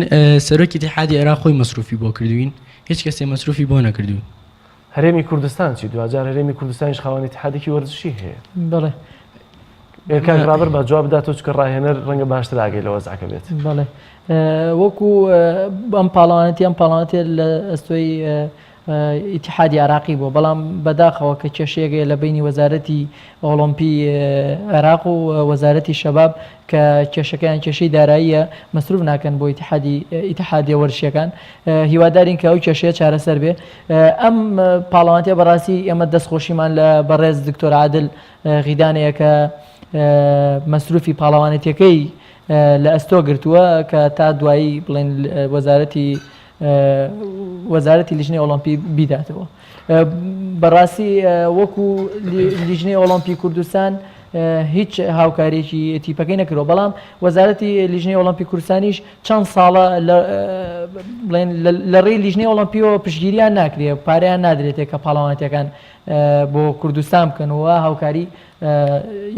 سەرۆکی اتحادی عێراق خۆی مەسروفی بۆ کردوین هیچ کەسێ مەسروفی بۆ نەکردوون هەرێمی کوردستان چی دوجار هەرێمی کوردستانیش خاوەنی اتحادێکی وەرزشی هەیە بەڵێ کاک ڕابر بە جواب بدات تۆ چکە ڕاهێنەر ڕەنگە باشتر ئاگەی لە وەزعەکە بێت بەڵێ وەکو ئەم پاڵەوانەتی لە ئەستۆی ئیتیحادی عراقی بوو بەڵام بەداخەوە کە کێشەیەگەیە لە بینی وەزارەتی ئۆلۆمپی عێراق و وەزارەتی شەباب کە کێشەکەیان کێشەی داراییە مەسروف ناکەن بۆ ئیتیحادیە وەرشیەکان هیوادارین کە ئەو کێشەیە چارەسەر بێ ئەم پاڵەوانەتیە بەڕاستی ئێمە دەستخۆشیمان لە بەڕێز دکتۆر عادل غیدانەیە کە مەسروفی پاڵەوانەتیەکەی لە ئەستۆ گرتووە کە تا دوایی بڵێن وەزارەتی لیژنەی ئۆلۆمپی بیداتەوە بەڕاستی وەکو لیژنەی ئۆلۆمپی کوردستان هیچ هاوکارێکی تیپەکەی نەکردەوە بەڵام وەزارەتی لیژنەی ئۆلۆمپی کوردستانیش چەند ساڵە لە ڕێی لیژنەی ئۆلۆمپیەوە پشتگیریان ناکرێت پارەیان نادرێتێت کە پاڵەوانەتەکان بۆ کوردستان بکەنەوە هاوکاری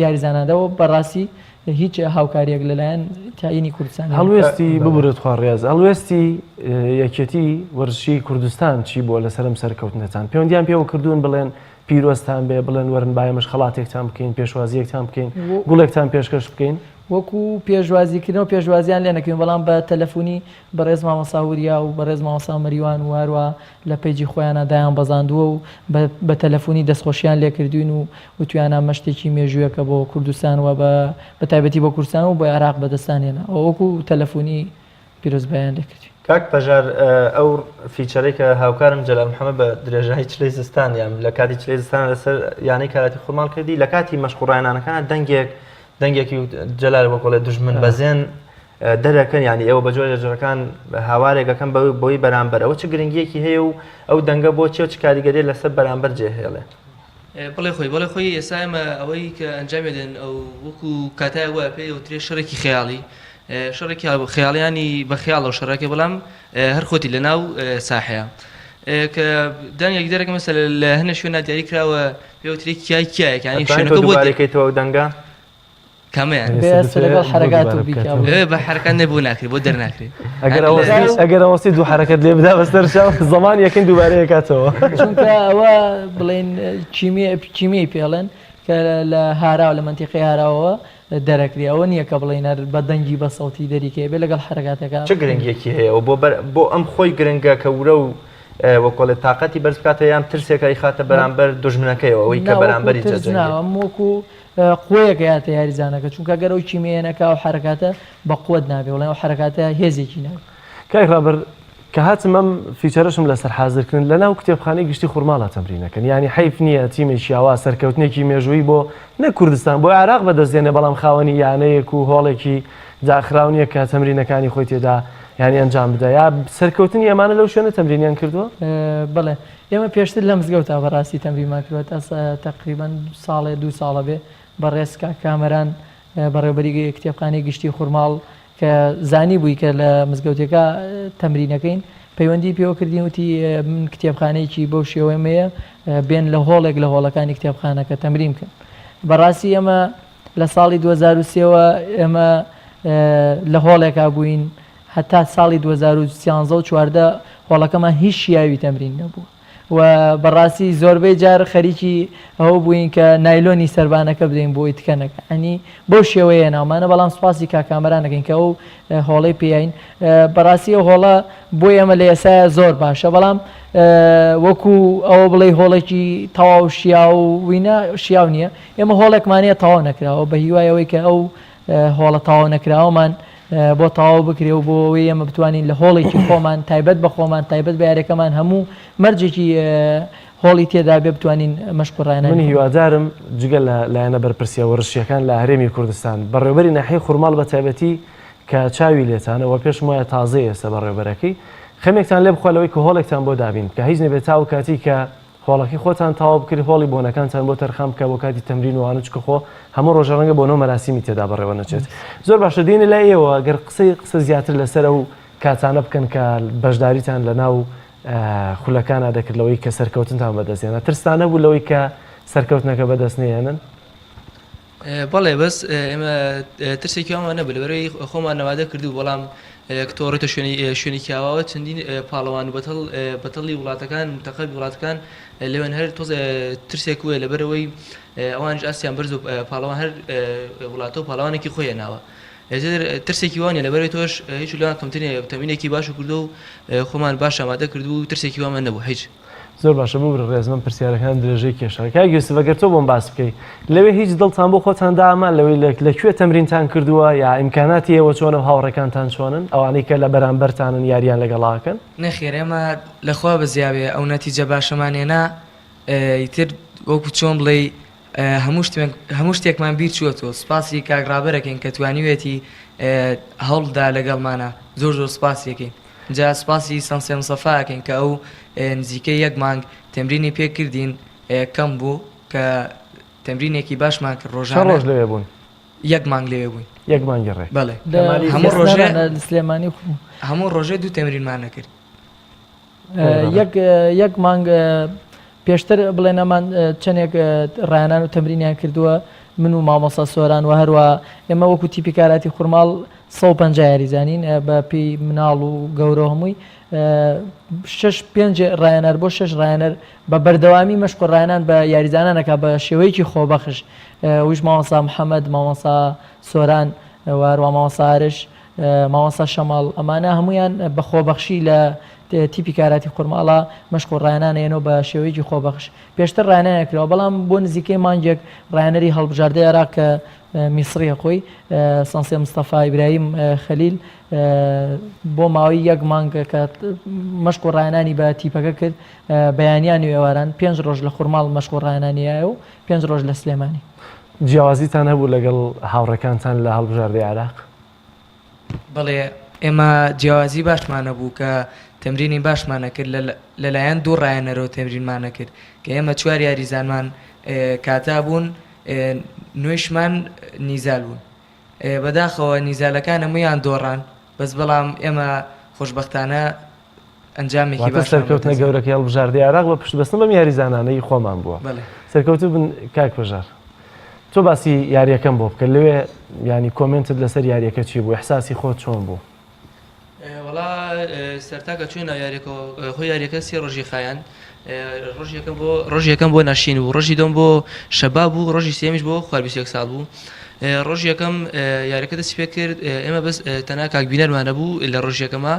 یاریزانادەوە بەڕاستی هیچ هاوکاریەک لەلایەن تاینی کوردستان هەڵوێستی ببورێت خوارڕێز هەڵوێستی یەکێتی وەرزشی کوردستان چی بۆ لەسەرم سەرکەوتنەتان پەیوەندیان پێوە کردوون بڵێن پیرۆستان بێ بڵێن وەرن بایەمەش خەڵاتێکتان بکەین پێشوازیەکتان بکەین گوڵێکتان پێشکەش بکەین وەکو پێشوازیکردنەوە پێشوازیان لێ نەکەین بەڵام بە تەلەفۆنی بەڕێز مامەساوریا و بەڕێز مامەسا مەریوان واروە لە پەیجی خۆیانە دایان بەزاندووە و بە تەلەفۆنی دەستخۆشیان لێکردوین و وتویانە مەشتێکی مێژوویەکە بۆ کوردستان و بە تایبەتی بۆ کوردستان و بۆ عێراق بەدەستانێنە وەکو تەلەفۆنی پیرۆزبایان لێکردوین کاک پەژار ئەو فیچەرەی کە هاوکارم جەلال محەممەد بە درێژایی چلەی زستان یان لە کاتی چلەی زستان لەسەر یانەی کاراتی خورماڵ کردی لە کاتی مەشقوڕایانەکانە دەنگێکی جەلال وەکۆڵێ دژمن بەزێن دەرەکەن ینی ئێوە بە جۆرە جۆرەکان هاوارێکەکەن بۆی بەرامبەر ئەوە چ گرنگیەکی هەیە و ئەو دەنگە بۆ چێ و چ کاریگەری لەسەر بەرامبەر جێهێڵێ بڵێ خۆی ئێستا ئێمە ئەوەی کە ئەنجامێدن ئەو وەکو کاتای وە پێ وترێ شەڕێکی خەیاڵی شەڕێکی خەیاڵیانی بە خەیاڵ و شەڕەکە بەڵام هەر خۆتی لە ناو ساحەیە کە دانیێک دەرەکە مەسەل لە هەنە شوێنە دیاری کراوە پێوتری کیایە ینی شوێنەکە بۆ دەکەیتەوە ئەو دەنگە کامیان لەگەڵ حرەکات و بە حرەکان نەبوو ناکرێت بۆ دەرناکرێت ئەگەر ئەوەستی دوو حرەکەت لێ بدا بەسەر زەمان یەکەن دووبارەیە کاتەوە چونکە ئەوە بڵێن چیمی پێڵێن کە لە هارا و لە منتیقی هاراوە دەرەکری ئەوە نییە کە بڵێن بە دەنگی بە سەوتی دەریکێ بێ لەگەڵ حرەکاتەکە چه گرنگیەکی هەیە و بۆ ئەم خۆی گرنگە کە ورە و وەکۆڵێ تااقەتی بەرز بکاتە یان ترسێکەی خاتە بەرامبەر دژمنەکەیەوە ئەوەی کە بەرامبەری ئەم وەکو قوەیەکە یاتە یاریزانەکە چونکە گەرە و چیمێنەکە و حرەکاتە بە قوت نابێ وڵێن و حرەکاتە هێزێکی نابێ کاکرابەر کە هاتم ئەم فیچەرەشم لەسەر حازرکردن لەناو کتێبخانەی گشتی خورماڵە تەمرینەکەن ینی حیف نییە تیمێکی ئاوا سەرکەوتنێکی مێژووی بۆ نە کوردستان بۆ عێراق بەدەستێنێ بەڵام خاوەنی یانەیەک و هۆڵێکی داخراونیە کە تەمرینەکانی خۆی تێدا ینی ئەنجام بدە یا سەرکەوتنی ئەمانە لەو شوێنە تەمرینیان کردووە بڵێ ئێمە پێشتر لە مزگەوتا بەڕاستی تەمریمان کردوە تقریبان ساڵێ دو ساڵە بێ بەڕێزکە کامەران بەڕێوەبەری کتێبخانەی گشتی خورماڵ کە زانی بووی کە لە مزگەوتەکە تەمرینەکەین پەیوەندی پێوە کردین وتی من کتێبخانەیەکی بەو شێوەیەمەیە بێن لە هۆڵێک لە هۆڵەکانی کتێبخانەکە تەمرین بکەن بەڕاستی ئەمە لە ساڵی 2023ەوە ئێمە لە هۆڵێکا بووین هەتا ساڵی 2013 هۆڵەکەمان هیچ شیاوی تەمرین نەبوو و بەڕاستی زۆربەی جار خەریکی ئەوە بووین کە نایلۆنی سەربانەکە بدەین بۆی تکەنەکە ئەنی بەو شێوەیە ناومانە بەڵام سپاسی کاکامەرانەکەین کە ئەو هۆڵەی پێین بەڕاستی ئەو هۆڵە بۆی ئەمە لە ئێسایە زۆر باشە بەڵام وەکو ئەوە بڵێ هۆڵێکی تەواو شیاوینە شیاو نییە ئێمە هۆڵێکمانەیە تەواو نەکراوە بە هیوایەوەی کە ئەو هۆڵە تەواو نەکراوەمان بۆ تەواو بکرێ و بۆەوەی ئەمە بتوانین لە هۆڵێکی خۆمان تایبەت بە خۆمان تایبەت بە یاریەکەمان هەموو مەرجێکی هۆڵی تێدا بێ بتوانین مەشقڕایانە من هیوادارم جگە لە لایەنە بەرپرسیە وەرزشیەکان لە هەرێمی کوردستان بەڕێوەبەری ناحیەی خورماڵ بە تایبەتی کە چاوی لێتانەوە پێش وایە تازە ئێستا بەڕێوەبەرەکەی خەمێکتان لێ بخۆلەوەی کە هۆڵێکتان بۆ دابین کە هیچ نەبێت تا و کاتی کە هۆڵەکەی خۆتان تاوا بکرد هۆڵی بۆنەکانتان بۆ تەرخام بکە بۆ کاتی تەمرین وانە چکە خۆ هەموو ڕۆژەڕەنگە بۆ نۆ مەراسیمی تێدا بەڕێوە نەچێت زۆر باشە دێنە لای ئێوە گەر قسە زیاتر لەسەر و کاتانە بکەن کە بەشداریتان لە ناو خولەکانە دەکردلەوەی کە سەرکەوتنتان بەدەستێنە ترسانە بوو لەوەی کە سەرکەوتنەکە بەدەست نێنن بەڵێ بەس ئێمە ترسێکی ئەمە نەبوو لەبەرەوەی خۆمان نەوادە کردو بەڵام کتۆڕێتە شوێنی کیاوەوە چەندین پاڵەوان بەتەڵی وڵاتەکان منتەقەبی وڵاتەکان لەوێن هەر تۆز ترسێک وێ لەبەرەوەی ئەوانش ئاسیان بەرز و پاڵەوان هەر وڵاتە و پاڵەوانێکی خۆیان ناوە ترسێکی وانە لەبەرەوەی تۆش هیچ لەوان کەمترینێ تەمینێکی باش و کردو و خۆمان باش ئامادە کردو و ترسێکی وامان نەبوو هیچ زۆر باشە بوو ڕێزمە پرسیارەکان درێژەی کێشەکە گوێسفەگەر تۆ بۆم باس بکەیت لەوێ هیچ دڵتان بۆ خۆتان دامان لەوەی لەکوێ تەمرینتان کردووە یا ئیمکاناتی ئێوە چۆنە و هاوڕێکانتان چۆنن ئەوانەی کە لە بەرامبەرتانن یاریان لەگەڵاکەن نەخێر ئێمە لەخوا بەزیاوێ ئەو نەتیجە باشەمانێنا ئیتر وەکو چۆن بڵێ هەموو شتێکمان بیر چووەتەوە سپاسی کاگڕابەرەکەین کە توانیوێتی هەوڵدا لەگەڵمانە زۆر سپاسیەکەین جا سپاسی سەنسێ مسەفاکەین کە ئەو نزیکەی یەک مانگ تەمرینی پێکردین کەم بوو کە تەمرینێکی باشمان کرد ڕۆژانە ڕۆژ لەوێ بوون یەک مانگ لێوێ بووین یەک مانگی ڕێ بەڵێ سلێمانی هەموو ڕۆژێ دوو تەمرینمان نەکرد یەک مانگ پێشتر بڵێنەمان چەندێک ڕایانان و تەمرینیان کردووە من و مامۆستا سۆران و هەروە ئێمە وەکو تیپی کاراتی خورماڵ 150 یاریزانین بە پێی مناڵ و گەورە هەمووی 5 ڕایەنەر بۆ 6 ڕایەنەر بە بەردەوامی مەشق و ڕایەنان بە یاریزانانەکە بە شێوەیەکی خۆبەخش ویش مامۆستا محەممەد مامۆستا سۆران وهروە مامۆستا ئارش مامۆستا شەماڵ ئەمانە هەمویان بە خۆبەخشی لە تیپی کاراتی خورماڵە مەشق و ڕایەنانێنەوە بە شێوەیەکی خۆبەخش پێشتر ڕایەنەکرەوە بەڵام بۆ نزیکەی مانگێک ڕایەنەری هەڵبژاردەی عێراق کە میسریە خۆی سەنسێ مستەفا ئیبراهیم خەلیل بۆ ماوەی 1 مانگ کە مەشق و ڕایەنانی بە تیپەکە کرد بەیانیان و ئێواران 5 ڕۆژ لە خورماڵ مەشق و ڕایەنانیایە و 5 ڕۆژ لە سلێمانی. جیاوازیتان هەبوو لەگەڵ هاوڕەکانتان لە هەڵبژاردەی عێراق؟ بەڵێ ئێمە جیاوازی باشمانە بوو کە تەمرینی باشمانە کرد لەلایەن دوو ڕایەنەرەوە تەمرینمانە کرد کە ئێمە 4 یاریزانمان کاتا بوون نوێشمان نیزال بوون بەداخەوە نیزالەکان هەموویان دۆڕان بەس بەڵام ئێمە خۆشبەختانە ئەنجامێکی باش سەرکەوتنە گەورەکەی هەڵبژاردەی عێراق بە پشتبەستن بەم یاریزانانەی خۆمان بووە سەرکەوتو بن کاک پەژار تۆ باسی یاریەکەم بۆ بکە لەوێ ینی کۆمنتت لەسەر یاریەکە چی بوو احساسی خۆت چۆن بوو؟ وڵا سەرتاکە چوینە خۆی یاریەکە 3 ڕۆژی خایەن ڕۆژ یەکەم بۆ ناشین بوو ڕۆژی دۆم بۆ شەباب بوو ڕۆژی سێمیش بۆ خواردبیست 1 ساڵ بوو ڕۆژ یەکەم یاریەکە دەستی پێ کرد ئێمە بەس تەنها کاکبینەرمانە بوو لە ڕۆژ یەکەمە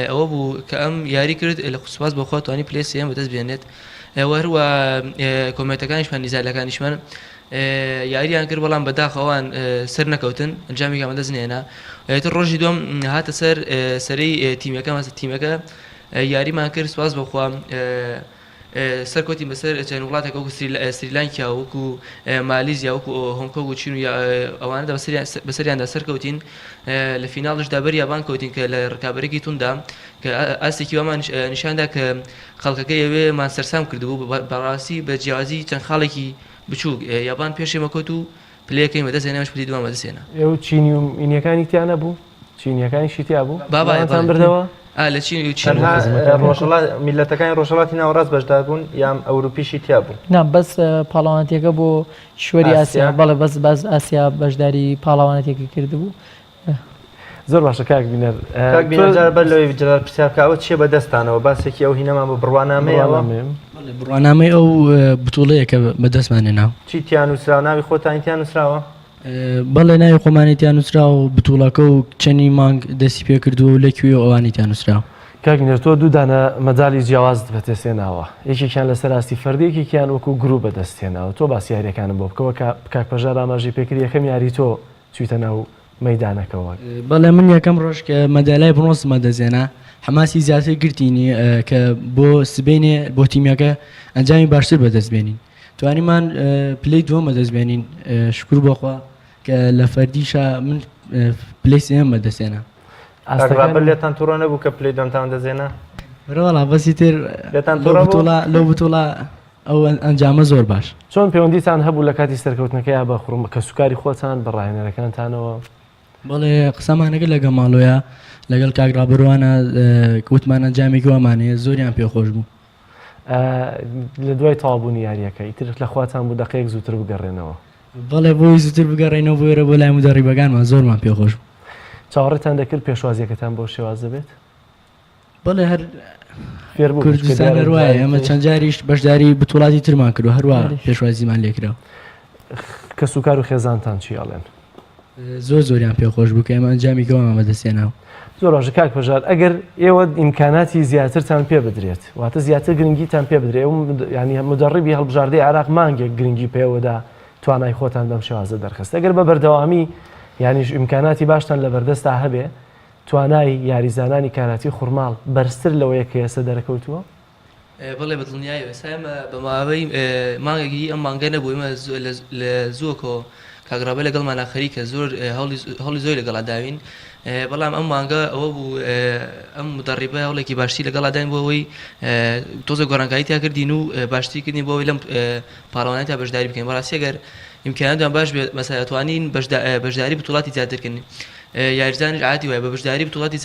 ئەوە بوو کە ئەم یاری کرد لە سوپاس بۆ خۆ توانی پلێ سێم بەدەست بێنێت وەروە کۆمنتەکانیشمان نیزالەکانیشمان یاریان کرد بەڵام بەداخەوان سەر نەکەوتن ئەنجامی کامە دەستنێنا تر ڕۆژی دوم هاتە سەر سەرەی تیمەکە یاریمان کرد سواز بەخوا سەرکەوتین بەسەر چەند وڵاتێک وەکو سریلانکیا وەکو مالیزیا وەکو هۆنگکۆنگ و چین و ئەوانەدا بەسەریاندا سەرکەوتین لە فیناڵشدا بەر یابان کەوتین کە لە ڕکابەرێکی توندا کە ئاستێکی وامان نیشاندا کە خەڵکەکە ئەوێ مان سەرسام کردبوو بەڕاستی بە جیازی چەند خاڵێکی بچووک یابان پێشێمە کۆت و پلەکەی مەدەستێنەمەش پلی دووەمە دەستێنە ئێوە چینی و ئینیەکانی تیانە بوو چینیەکانی شیتیا بوو بابایتان بردەوە لە چین میلەتەکانی ڕۆژهەڵاتی ناوەڕاست بەشدار بوون یان ئەوروپیشی تیا بوو نا بەس پاڵاوانەتێکە بۆ شوەری ئاسیا بەڵێ بەس ئاسیا بەشداری پاڵاوانەتێکی کردبوو زۆر باشە کاک بینەر بەر لەوەی جەلال پرسیارکەوە چیە بەدەستانەوە باسێکی ئەو هینەمان بۆ بڕوانامەیەوە بڕوانامەی ئەو بتوڵەیە کە بەدەستمانێنا چی تیان نووسراوە ناوی خۆتانی تیان نووسراوە بەڵێ ناوی خۆمانێتیان نووسرا و بتوڵەکە و چەندی مانگ دەستی پێ کردووە و لەکوێ ئەوانیتیان نووسرا کاک بینەر تۆ دوودانە مەدالی جیاوازت بەدەستێناوە یەکێکیان لەسەر ئاستی فەردێکێکیان وەکو گروپ بەدەستێناوە تۆ باسی یاریەکانم بۆ بکەوە کاک پەژار ئاماژەی پێکرد یەکەم یاری تۆ چوویتە ناو مەیدانەکەەوە بەڵێ من یەکەم ڕۆژ کە مەدالای بڕۆنسمە دەزێنا حماسی زیاتر گرتینی کە بۆ سبێنێ بۆ تیمەکە ئەنجامی باشتر بەدەستبێنین توانیمان پلەی دووەمە دەستبێنین شکر بۆخوا کە لە فەردیشە من پلەی سێم بەدەستێنا لێتان تووڕە نەبوو کە پلەی دووەمتان دەزێنا وەڵا بەسی تر لەو بتوڵە ئەو ئەنجامە زۆر باش چۆن پەیوەندیتان هەبوو لە کاتی سەرکەوتنەکەی بە خوڕم کە سوکاری خۆتان بە ڕاهێنەرەکانتانەوە بەڵێ قسەمانەکە لەگە ماڵۆیە لەگەڵ کاگرابڕوانە کووتمانە جامێکی وامانەیە زۆریان پێخۆش بوو لە دوای تەواوبوونی یاریەکە ئیتر لە خواتان بوو دەقەیەک زووتر بگەڕێنەوە بەڵێ بۆی زووتر بگەڕێنەوە بۆ وێرە بۆ لای مدەڕیبەکانمان زۆرمان پێخۆش بوو چاوەڕێتان دەکرد پێشوازیەکەتان بۆ شێوازە بێت بەڵێ هەر کوردستان هەروایە ئەمە چەند جاریش بەشداری بتوڵاتی ترمان کردو هەروە پێشوازیمان لێکراوە کە سوکار و خێزانتان چی ئەڵێن زۆریان پێخۆش بوو کە ئێمە ئەنجامی کەوامە بەدەستێناوە زۆر ڕۆژە کاک پەژار ئەگەر ئێوە ئیمکاناتی زیاترتان پێ بدرێت واتە زیاتر گرنگیتان پێ بدرێت ینی مدەڕیبی هەڵبژاردەی عێراق مانگێک گرنگی پێوەدا توانای خۆتان بەم شێوازە دەرخست ئەگەر بە بەردەوامی یانیش ئیمکاناتی باشتان لە بەردەستا هەبێ توانای یاریزانانی کاراتی خورماڵ بەرزتر لەوەیە کە ئێستا دەرەکەوتووە بەڵێ بەدڵنیایی ئێستا بە ماوەی مانگێکی ئەم مانگە نەبوو ئێمە لە زووەکەوە کاگرابە لەگەڵمانە خەریکە زۆر هەڵی زۆری لەگەڵا داوین بەڵام ئەم مانگە ئەوە بوو ئەم مدەڕیبە هەوڵێکی باشی لەگەڵا داین بۆ ئەوەی تۆزە گۆڕانکاری تیا کردین و باشترکردین بۆ ئەوەی لەم پاڵەوانێت تا بەشداری بکەین بەڕاستی ئەگەر ئیمکاناتیان باش بێت مەسەلا توانین بەشداری بتوڵاتی زیاترکردن یاریزانیش عادی وایە بە بەشداری بتوڵاتی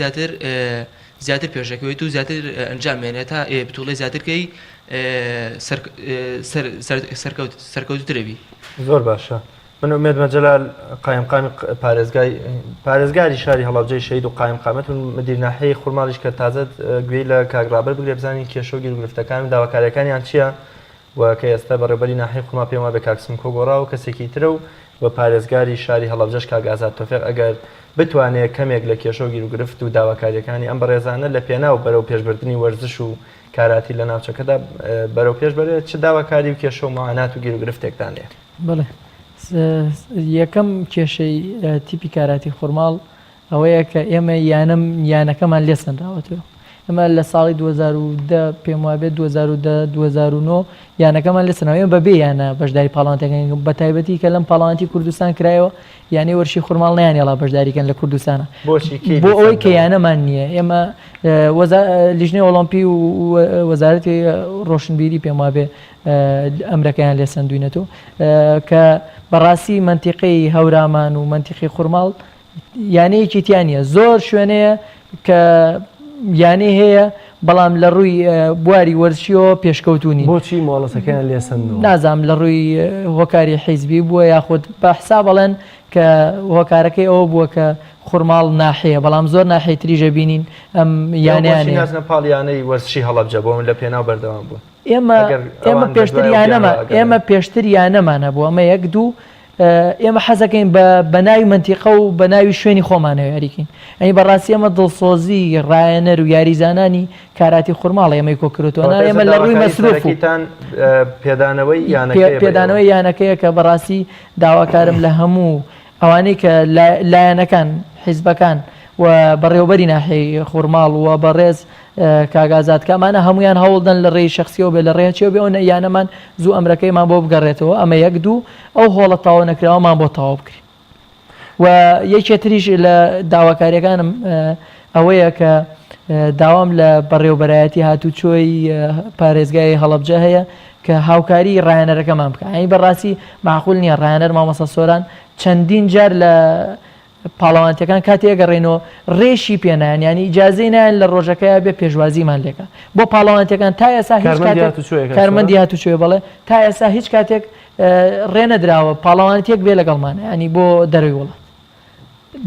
زیاتر پێشەکەوێت و زیاتر ئەنجام مێنێت تا بتوڵی زیاترکەی سەرکەوتوترەبی زۆر باشە من ئومێد مەجەلال قایمقامی پارێزگاری شاری هەڵەبجەی شەید و قایمقامەت و مدیر ناحەیەی خورماڵیش کە تازە گوێی لە کاگرابەر بگرێ بزانین کێشە و گیرگرفتەکان داواکاریەکانیان چییە و کە ئێستا بەڕێبەری ناحەی خورما پێم وایە بە کاکسم کۆگۆڕا و کەسێکی ترە و بە پارێزگاری شاری هەڵەبجەش کاگازات تۆفیق ئەگەر بتوانێت کەمێک لە کێشە و گیرگرفت و داواکاریەکانی ئەم بەڕێزانە لە پێناو بەرەو پێشبردننی وەرزش و کاراتی لە ناوچەکەدا بەرەو پێش بەرێت چ داواکاری و کێشە و معانات و گیرگرفتێکتان لێ؟ بڵێ یەکەم کێشەی تیپی کاراتی خورماڵ ئەوەیە کە ئێمە یانەکەمان لێ سەنراوەتەوە. ئەمە لە ساڵی 2010 پێم وابێت 2009 یانەکەمان لێ سنەوە بەبێ یانە بەشداری پاڵانتەکان بە تایبەتی کە لەم پاڵانتی کوردستان کرایەوە یانی وەرشی خورماڵ نیانێڵا بەشداریکەن لە کوردستانە بۆ ئەوەی کە یانەمان نییە. ئێمە لیژنەی ئۆلۆمپی و وەزارەتی ڕۆشنبیری پێم وابێ ئەمرەکەیان لێ سندوینەتەوە کە بەڕاستی منتیقی هەورامان و منتیقی خورماڵ یانەیەکی تیانە زۆر شوێنەیە کە یانەی هەیە بەڵام لە ڕووی بواری وەرزشیەوە پێشکەوتونی. بۆچی مۆڵەتەکەیان لێ سندووە؟ نازام لە ڕووی هۆکاری حیزبی بووە یاخود بە حساب بڵێن کە هۆکارەکەی ئەوە بووە کە خورماڵ ناحەیە بەڵام زۆر ناحەی تریژە بینین ئەم یانیانە پاڵیانەی وەرزشی هەڵەبجە بۆ من لە پێناو بەردەوام بوو. ئێمە پێشتر یانەمانە بوو ئەمە یەک دوو ئێمە حەزەکەین بە ناوی منتیقە و بە ناوی شوێنی خۆمانەوە یاریکەین. ئەنی بەڕاستی ئەمە دڵسۆزی ڕایەنەر و یاریزانانی کاراتی خورماڵ ئێمەی کۆکردوەوە ئێمە لە ڕووی مەسروف پێدانەوەی یانەکەیە کە بەڕاستی داواکارم لە هەموو ئەوانەی کە لایەنەکان حیزبەکان و بەڕێوەبەری ناحەی خورماڵ و بەڕێز کاگازات کامانە هەمویان هەوڵدەن لە ڕێی شخصیەوە بێ لە ڕێچەوە بێ ئەو یانەمان زوو ئەمرەکەیمان بۆ بگەڕێتەوە. ئەمە یەک دوو ئەو هۆڵە تاوە نەکراوەمان بۆ تاوا بکرین و یەکێتریش لە داواکاریەکانم ئەوەیە کە داوام لە بەڕێوەبەرایەتی هاتوچۆی پارێزگای هەڵەبجە هەیە کە هاوکاری ڕایەنەرەکەمان بکە. ئەی بەڕاستی معقول نییە ڕایەنەر مامۆستا سۆران چەندین جار لە پاڵەوانتەکان کاتی ئەگەڕێنەوە ڕێشی پێنایان ینی ئیجازەی نایەن لە ڕۆژەکەیە بێ پێشوازیمان لێکە بۆ پاڵەوانتەکان تا ئێستا کارمەندی هاتوچۆی بڵێ تا ئێستا هیچ کاتێک ڕێنەدراوە پاڵەوانتێک بێ لەگەڵمانە ینی بۆ دەروی وڵات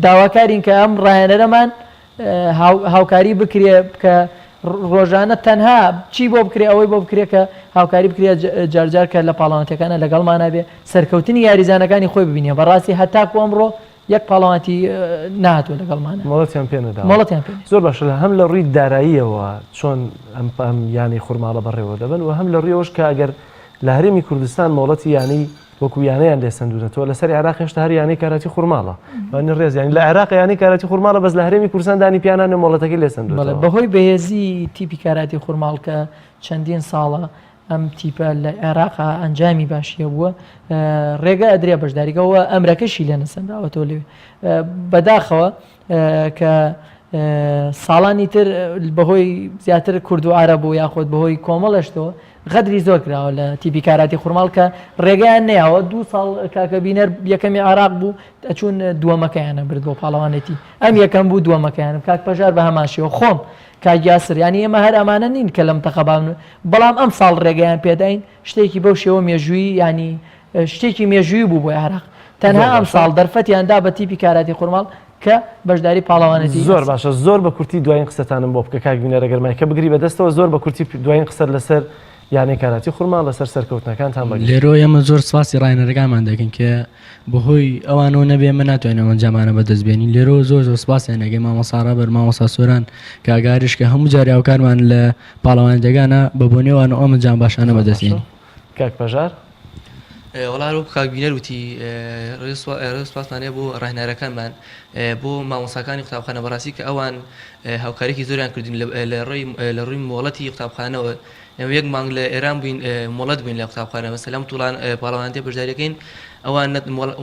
داواکارین کە ئەم ڕایەنەرەمان هاوکاری بکرێ کە ڕۆژانە تەنها چی بۆ بکرێ ئەوەی بۆ بکرێت کە هاوکاری بکرێت جارجار کە لە پاڵەوانتەکانە لەگەڵمانە بێ سەرکەوتنی یاریزانەکانی خۆی ببینێ بەڕاستی هەتاکو ئەمڕۆ یەک پاڵەوانتی نهاتوە لەگەڵمانە مۆڵەتیان پێنەدا زۆر باشە هەم لە ڕووی داراییەوە چۆن ئەم یانی خورماڵە بەڕێوە دەبن و هەم لە ڕێوەش کە ئەگەر لە هەرێمی کوردستان مۆڵەتی یانی وەکو یانەیان لێ سندوونەتەوە لەسەر عێراق هێشتا هەر یانەی کاراتی خورماڵە بەنی ڕێز یانی لە عێراق یانی کاراتی خورماڵە بەس لە هەرێمی کوردستان دانی پیانانە مۆڵەتەکەی لێ سندوونەتەوە بەهۆی بەهێزی تیپی کاراتی خورماڵ کە چەندین ساڵە ئەم تیپە لە عێراقا ئەنجامی باشیە بووە ڕێگە ئەدرێ بەشداریگەەوە ئەمرەکەشی لێ نەسەندراوەتەوە لێ بەداخەوە کە ساڵانی تر بەهۆی زیاتر کورد و عەرەب و یاخۆت بەهۆی کۆمەڵەشتەوە غەدری زۆر کراوە لە تیپی کاراتی خورماڵ کە ڕێگەیان نەیەوە 2 ساڵ کاکە بینەر یەکەمی عێراق بوو ئەچوون دووەمەکەیانە برد بۆ پاڵەوانێتی ئەم یەکەم بوو دووەمەکەیانم کاک پەژار بە هەماشیەوە خۆم کاگیاسر ینی ئێمە هەر ئەمانە نین کە لەم تەقەبان بەڵام ئەم ساڵ ڕێگەیان پێداین شتێکی بەو شێوە مێژووی ینی شتێکی مێژووی بوو بۆ عێراق تەنها ئەم ساڵ دەرفەتیاندا بە تیپی کاراتی خورماڵ کە بەشداری پاڵەوانەتی زۆر باشە زۆر بە کورتی دوایین قسەتانم بۆ بکە کاک بینەرە گەرمای کە بگری بەدەستەوە زۆر بە کورتی دوایین قسەر لەسەر یانی کاراتی خورماڵ لەسەر سەرکەوتنەکانتان بگیر لێرۆ ئێمە زۆر سواسی ڕایەنەرەکانمان دەکەین کە بەهۆی ئەوانەوە نەبێ من ناتوانین ئەنجامانە بەدەستبێنین لێرۆ زۆر سپاسیان دەگەین مامۆستا ڕابەر مامۆستا سۆران کاگاریش کە هەموو جاری هاوکارمان لە پاڵەوانتەکانە بە بۆنێوانە ئەو ئەنجام باشانە بەدەستێنین. کاک پەژار وڵارۆ کاکبینەر وتی ڕێسپاسمانەیە بۆ ڕاهێنەرەکانمان بۆ مامۆستاکانی قوتابخانە بەڕاستی کە ئەوان هاوکاریی زۆریان کردین لە ڕووی مۆڵەتی قوتابخانەوە ئێمە یەک مانگ لە ئێران بووین مۆڵەت بووین لە قوتابخانە مەسەلەم توڵان پاڵەوانتێ بەشداریەکەین ئەوان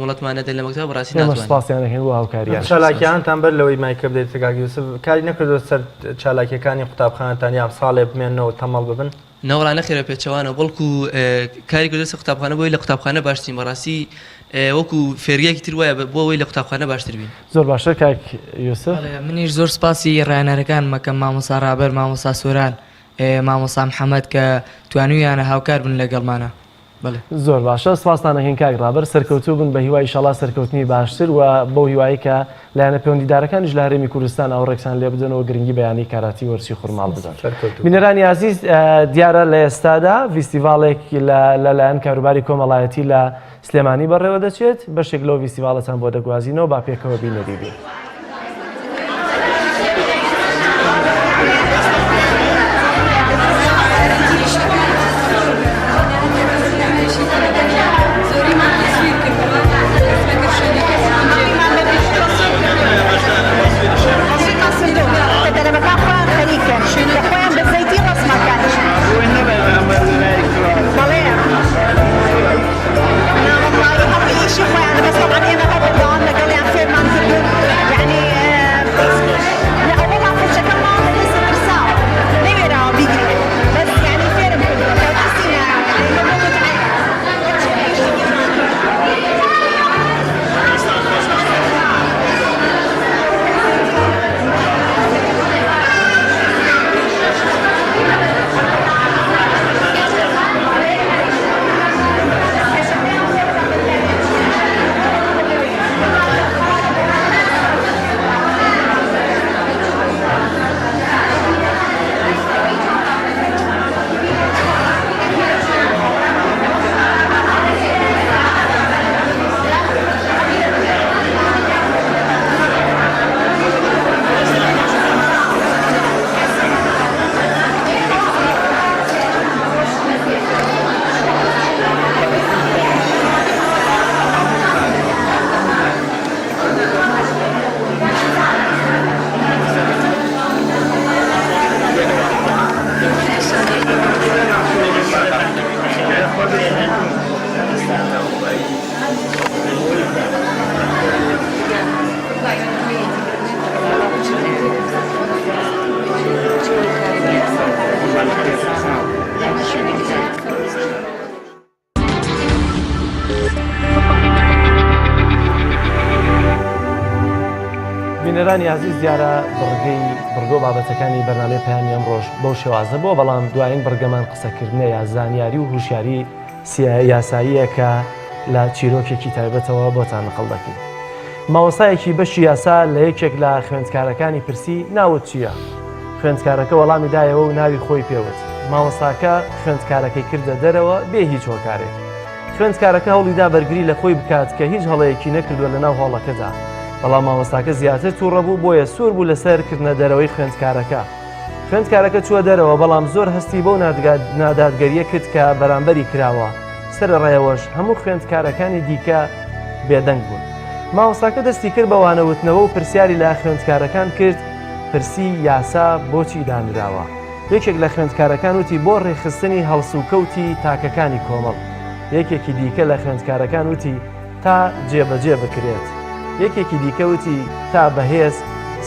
وڵەتمان نەدەن لە مەکتەب بەڕاستی ناتوانین بۆ هاوکاریان چالاکییانتان بەر لەوەی مایکە بدەیت کاک یوسف کاری نەکردوە سەر چالاکیەکانی قوتابخانەتان یان ساڵێ بمێنەوە تەمەڵ ببن نەوەڵان نەخێرە پێچەوانە بەڵکو کاری کردو سەر قوتابخانە بۆی لە قوتابخانە باشترین بەڕاستی وەکو فێریەکی تر وایە بۆەوەی لە قوتابخانە باشتر بین. زۆر باشە کاک یوسف منیش زۆر سپاسی ڕایەنەرەکان مەکەم مامۆستا ڕابەر مامۆستا سۆران مامۆستا محەممەد کە توانویانە هاوکار بن لەگەڵمانە. زۆر باشە سپاسانەکەین کاک ڕابەر سەرکەوتوو بن بە هیوای ئینشەڵا سەرکەوتنی باشتر و بۆ هیوایی کە لایەنە پەیوەندیدارەکانیش لە هەرێمی کوردستان ئاوڕێکسان لێ بدەنەوە گرنگی بەیانی کاراتی وەرچی خورماڵ بدەن. بینەرانی عزیز دیارە لە ئێستادا فیستیڤالێک لەلایەن کاروباری کۆمەڵایەتی لە سلێمانی بەڕێوە دەچێت بەشێک لەو فیستیڤالەتان بۆ دەگوازینەوە با پێکەوە بینەریبین. بینەرانی عزیز دیارە بڕگۆ بابەتەکانی بەرنامەی پەیامی ئەم ڕۆژ بەو شێوازە بۆ بەڵام دوایین بەرگەمان قسەکردنەیە زانیاری و هوشیاری یاساییە کە لە چیرۆکێکی تایبەتەوە بۆتان نقڵ دەکەین. مامۆستایەکی بەشی یاسا لە یەکێک لە خوێندکارەکانی پرسی ناوت چییە؟ خوێندکارەکە وەڵامی دایەوە و ناوی خۆی پێوت. مامۆستاکە خوێندکارەکەی کردە دەرەوە بێ هیچ هۆکارێک. خوێندکارەکە هەوڵیدا بەرگری لە خۆی بکات کە هیچ هەڵەیەکی نەکردووە لەناو هەڵەکەدا. بەڵام مامۆستاکە زیاتر تووڕە بوو بۆیە سوور بوو لەسەرکردنە دەرەوەی خوێندکارەکە. خوێندکارەکە چووە دەرەوە بەڵام زۆر هەستی بەو نادادگەریە کرد کە بەرامبەری کراوە. سەرەڕایەوەش هەموو خوێندکارەکانی دیکە بێدەنگ بوون. مامۆستاکە دەستی کرد بەوانەوتنەوە و پرسیاری لە خوێندکارەکان کرد پرسی یاسا بۆچی دانراوە. یەکێک لە خوێندکارەکان وتی بۆ ڕێخستنی هەڵسوکەوتی تاکەکانی کۆمەڵ. یەکێکی دیکە لە خوێندکارەکان وتی تا جێبەجێ بکرێت. یەکێکی دیکە وتی تا بەهێز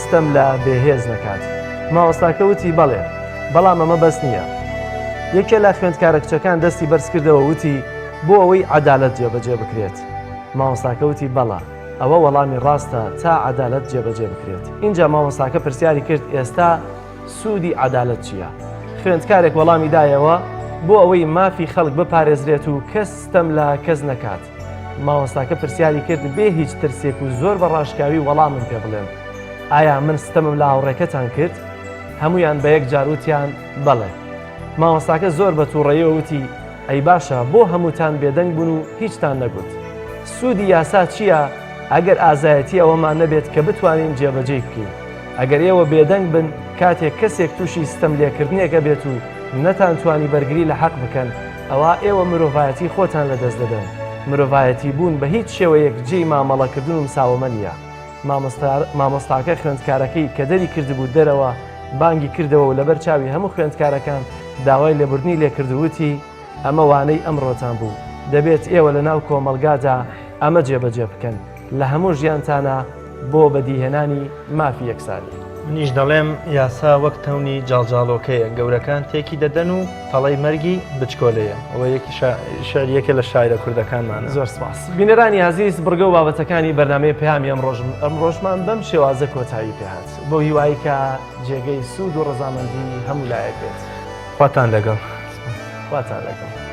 ستەم لە بێهێز نەکات. مامۆستاکە وتی بەڵێ بەڵام ئەمە بەس نییە. یەکێ لە خوێندکارە کچەکان دەستی بەرز کردەوە وتی بۆ ئەوەی عەدالەت جێبەجێ بکرێت. مامۆستاکە وتی بەڵا ئەوە وەڵامی ڕاستە تا عەدالەت جێبەجێ بکرێت. اینجا مامۆستاکە پرسیاری کرد ئێستا سوودی عەدالەت چییە؟ خوێندکارێک وەڵامی دایەوە بۆ ئەوەی مافی خەڵک بپارێزرێت و کەس ستەم لە کەس نەکات. مامۆستاکە پرسیاری کرد بێ هیچ ترسێک و زۆر بە ڕاشکاوی وەڵامم پێ بڵێن ئایا من ستەمم لە هاوڕێکەتان کرد؟ هەمویان بە یەک جاروتیان بەڵێ. مامۆستاکە زۆر بە تووڕەیەوە وتی ئەی باشە بۆ هەمووتان بێدەنگ بوون و هیچتان نەگوت. سوودی یاسا چییە ئەگەر ئازایەتی ئەوەمان نەبێت کە بتوانین جێبەجێ بکەین؟ ئەگەر ئێوە بێدەنگ بن کاتێک کەسێک تووشی ستەم لێکردنێکە بێت و نەتانتوانی بەرگری لە حەق بکەن ئەوە ئێوە مرۆڤایەتی خۆتان لەدەست دەدەن. مرۆڤایەتی بوون بە هیچ شێوەیەک جێی مامەڵەکردن و مساومە نییە. مامۆستاکە خوێندکارەکەی کە دەری کردبوو دەرەوە بانگی کردەوە و لەبەر چاوی هەموو خوێندکارەکان داوای لێبوردنی لێکردووتی ئەمە وانەی ئەمڕۆتان بوو دەبێت ئێوە لە ناو کۆمەلگادا ئەمە جێبەجێ بکەن لە هەموو ژیانتانە بۆ بەدیهێنانی مافی یەکسانی. منیش دەڵێم یاسا وەک تەونی جاڵجاڵۆکەیە گەورەکان تێکی دەدەن و تەڵەی مەرگی بچکۆلەیە. ئەوە یەکێ لە شاعرە کوردەکانمانە. زۆر سپاس. بینەرانی عزیز بڕگە و بابەتەکانی بەرنامەی پەیامی ئەم ڕۆژمان بەم شێوازە کۆتایی پێهات بۆ هیوایی کە جێگەی سوود و ڕەزامەندی هەموو لایەک بێت. خواتان لەگەڵ. خواتان لەگەڵ.